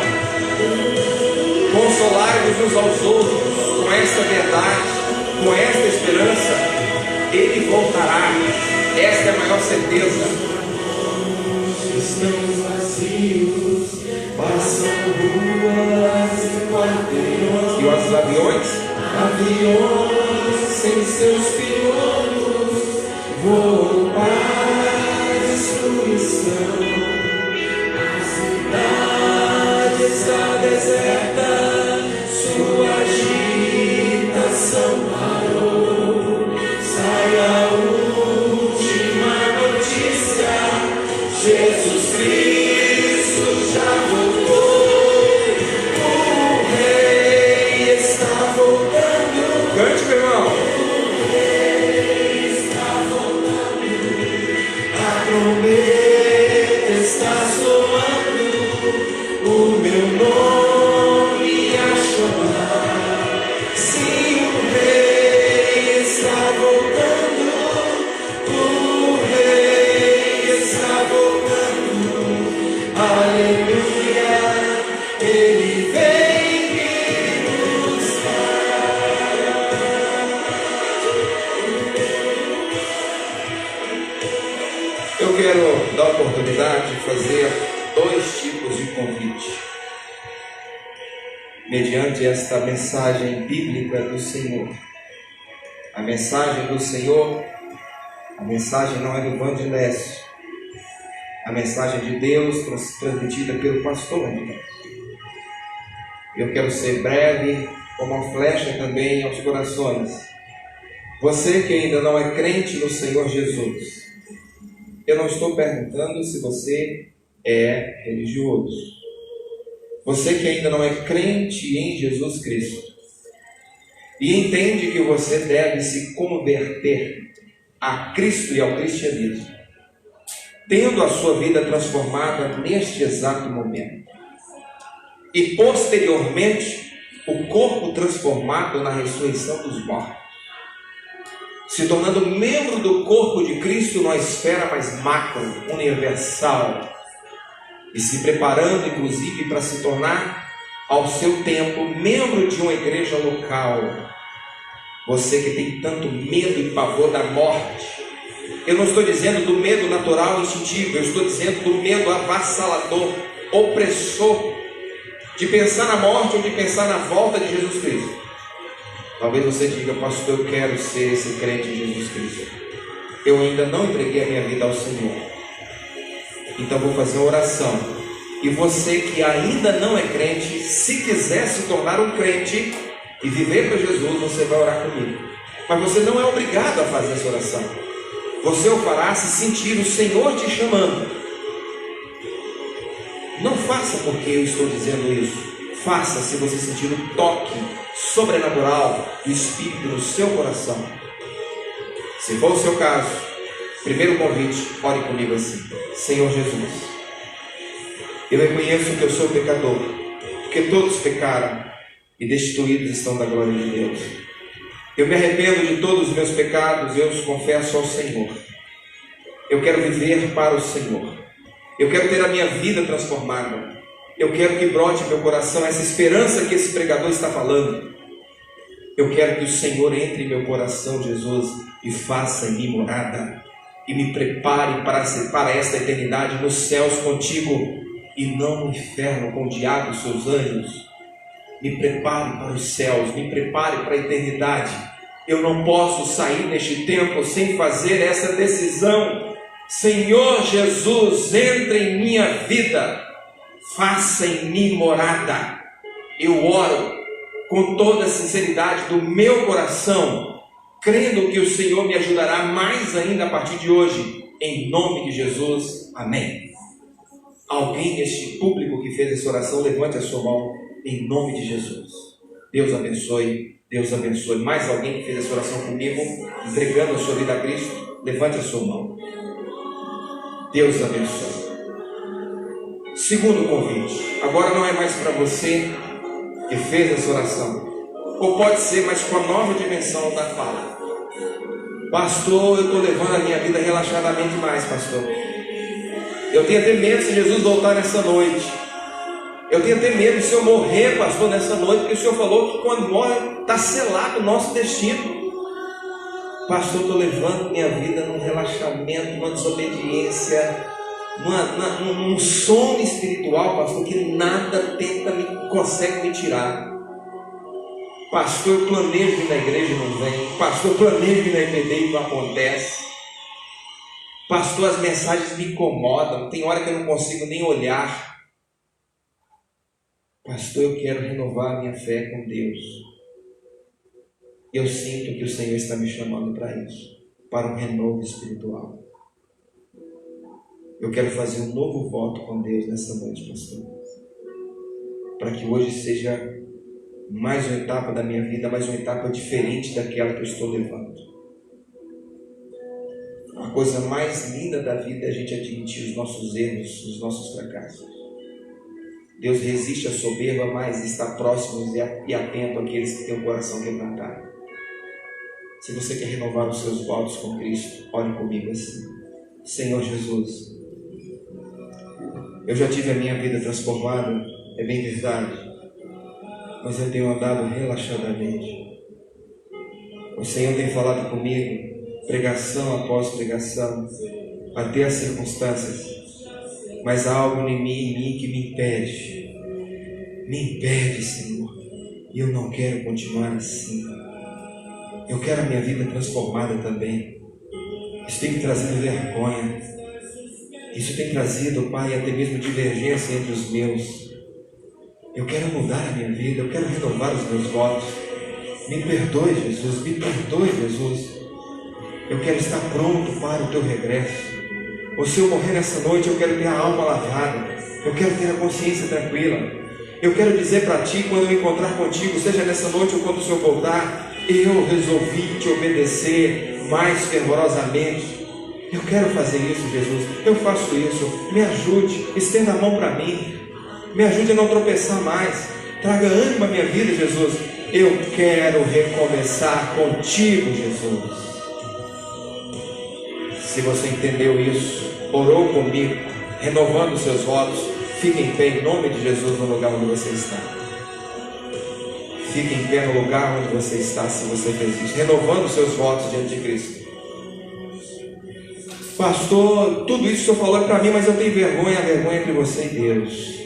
Consolar-nos uns aos outros com esta verdade, com esta esperança. Ele voltará. Esta é a maior certeza. Estão vazios, passam ruas e quarteirões, E os aviões? aviões sem seus pilotos voam para a destruição. A cidade está deserta, sua agitação parou. Sai a última notícia: Jesus Cristo já voltou. O rei está voltando. Cante, meu irmão. A trombeta está soando, o meu nome a chamar. Sim, o rei está voltando, o rei está voltando, aleluia, ele vem me buscar. Eu quero dar a oportunidade de fazer dois tipos de convite. Mediante esta mensagem bíblica do Senhor. A mensagem do Senhor A mensagem não é do Vandilécio. A mensagem de Deus transmitida pelo pastor Vandilécio. Eu quero ser breve, como uma flecha também aos corações. Você que ainda não é crente no Senhor Jesus, eu não estou perguntando se você é religioso. Você que ainda não é crente em Jesus Cristo e entende que você deve se converter a Cristo e ao cristianismo, tendo a sua vida transformada neste exato momento, e posteriormente o corpo transformado na ressurreição dos mortos, se tornando membro do corpo de Cristo numa esfera mais macro, universal, e se preparando inclusive para se tornar ao seu tempo membro de uma igreja local. Você que tem tanto medo e pavor da morte, eu não estou dizendo do medo natural instintivo, eu estou dizendo do medo avassalador, opressor, de pensar na morte ou de pensar na volta de Jesus Cristo. Talvez você diga: pastor, eu quero ser esse crente em Jesus Cristo. Eu ainda não entreguei a minha vida ao Senhor. Então vou fazer uma oração. E você que ainda não é crente, se quiser se tornar um crente e viver para Jesus, você vai orar comigo. Mas você não é obrigado a fazer essa oração. Você o fará se sentir o Senhor te chamando. Não faça porque eu estou dizendo isso. Faça se você sentir o toque sobrenatural do Espírito no seu coração. Se for o seu caso, primeiro convite, ore comigo assim: Senhor Jesus, eu reconheço que eu sou pecador, porque todos pecaram e destituídos estão da glória de Deus. Eu me arrependo de todos os meus pecados, eu os confesso ao Senhor. Eu quero viver para o Senhor. Eu quero ter a minha vida transformada. Eu quero que brote em meu coração essa esperança que esse pregador está falando. Eu quero que o Senhor entre em meu coração, Jesus, e faça em mim morada, e me prepare para esta eternidade nos céus contigo, e não no inferno com o diabo e seus anjos. Me prepare para os céus, me prepare para a eternidade. Eu não posso sair neste tempo sem fazer essa decisão. Senhor Jesus, entre em minha vida, faça em mim morada. Eu oro com toda a sinceridade do meu coração, crendo que o Senhor me ajudará mais ainda a partir de hoje, em nome de Jesus, amém. Alguém neste público que fez essa oração, levante a sua mão, em nome de Jesus. Deus abençoe, Deus abençoe. Mais alguém que fez essa oração comigo, entregando a sua vida a Cristo, levante a sua mão. Deus abençoe. Segundo convite, agora não é mais para você que fez essa oração, ou pode ser, mas com a nova dimensão da fala. Pastor, eu estou levando a minha vida relaxadamente mais, pastor. Eu tenho até medo se Jesus voltar nessa noite. Eu tenho até medo se eu morrer, pastor, nessa noite, porque o Senhor falou que quando morre está selado o nosso destino. Pastor, eu estou levando minha vida num relaxamento, numa desobediência, num sono espiritual, pastor, que nada consegue me tirar. Pastor, eu planejo vir na igreja e não vem. Pastor, eu planejo vir na EPD e não acontece. Pastor, as mensagens me incomodam. Tem hora que eu não consigo nem olhar. Pastor, eu quero renovar a minha fé com Deus. Eu sinto que o Senhor está me chamando para isso, para um renovo espiritual. Eu quero fazer um novo voto com Deus nessa noite, pastor, para que hoje seja mais uma etapa da minha vida, mais uma etapa diferente daquela que eu estou levando. A coisa mais linda da vida é a gente admitir os nossos erros, os nossos fracassos. Deus resiste à soberba, mas está próximo e atento àqueles que têm o coração quebrantado. Se você quer renovar os seus votos com Cristo, ore comigo assim: Senhor Jesus, eu já tive a minha vida transformada, é bem verdade, mas eu tenho andado relaxadamente. O Senhor tem falado comigo, pregação após pregação, até as circunstâncias, mas há algo em mim que me impede, Senhor, e eu não quero continuar assim. Eu quero a minha vida transformada também. Isso tem me trazido vergonha. Isso tem trazido, Pai, até mesmo divergência entre os meus. Eu quero mudar a minha vida, eu quero renovar os meus votos. Me perdoe, Jesus, me perdoe, Jesus. Eu quero estar pronto para o teu regresso. Ou se eu morrer nessa noite, eu quero ter a alma lavada. Eu quero ter a consciência tranquila. Eu quero dizer para ti, quando eu encontrar contigo, seja nessa noite ou quando o Senhor voltar, eu resolvi te obedecer mais fervorosamente. Eu quero fazer isso, Jesus. Eu faço isso. Me ajude, estenda a mão para mim. Me ajude a não tropeçar mais. Traga ânimo à minha vida, Jesus. Eu quero recomeçar contigo, Jesus. Se você entendeu isso, orou comigo, renovando os seus votos, fique em pé em nome de Jesus no lugar onde você está. Fique em pé no lugar onde você está, se você fez isso, renovando os seus votos diante de Cristo. Pastor, tudo isso que o Senhor falou é para mim, mas eu tenho vergonha, a vergonha entre você e Deus.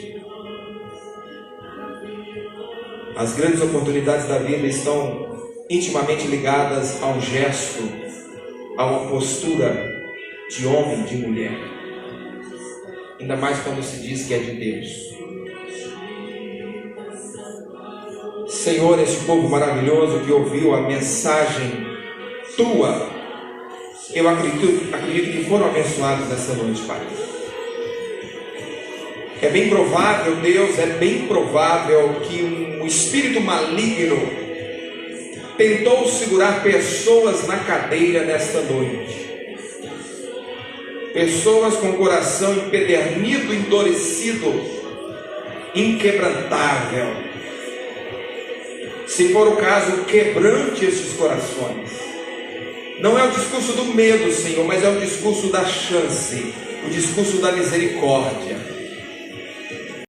As grandes oportunidades da vida estão intimamente ligadas a um gesto, a uma postura de homem, de mulher. Ainda mais quando se diz que é de Deus. Senhor, este povo maravilhoso que ouviu a mensagem tua, eu acredito que foram abençoados nessa noite, Pai. É bem provável, Deus, é bem provável que um espírito maligno tentou segurar pessoas na cadeira nesta noite. Pessoas com o coração empedernido, endurecido, inquebrantável. Se for o caso, quebrante esses corações. Não é o discurso do medo, Senhor, mas é o discurso da chance, o discurso da misericórdia.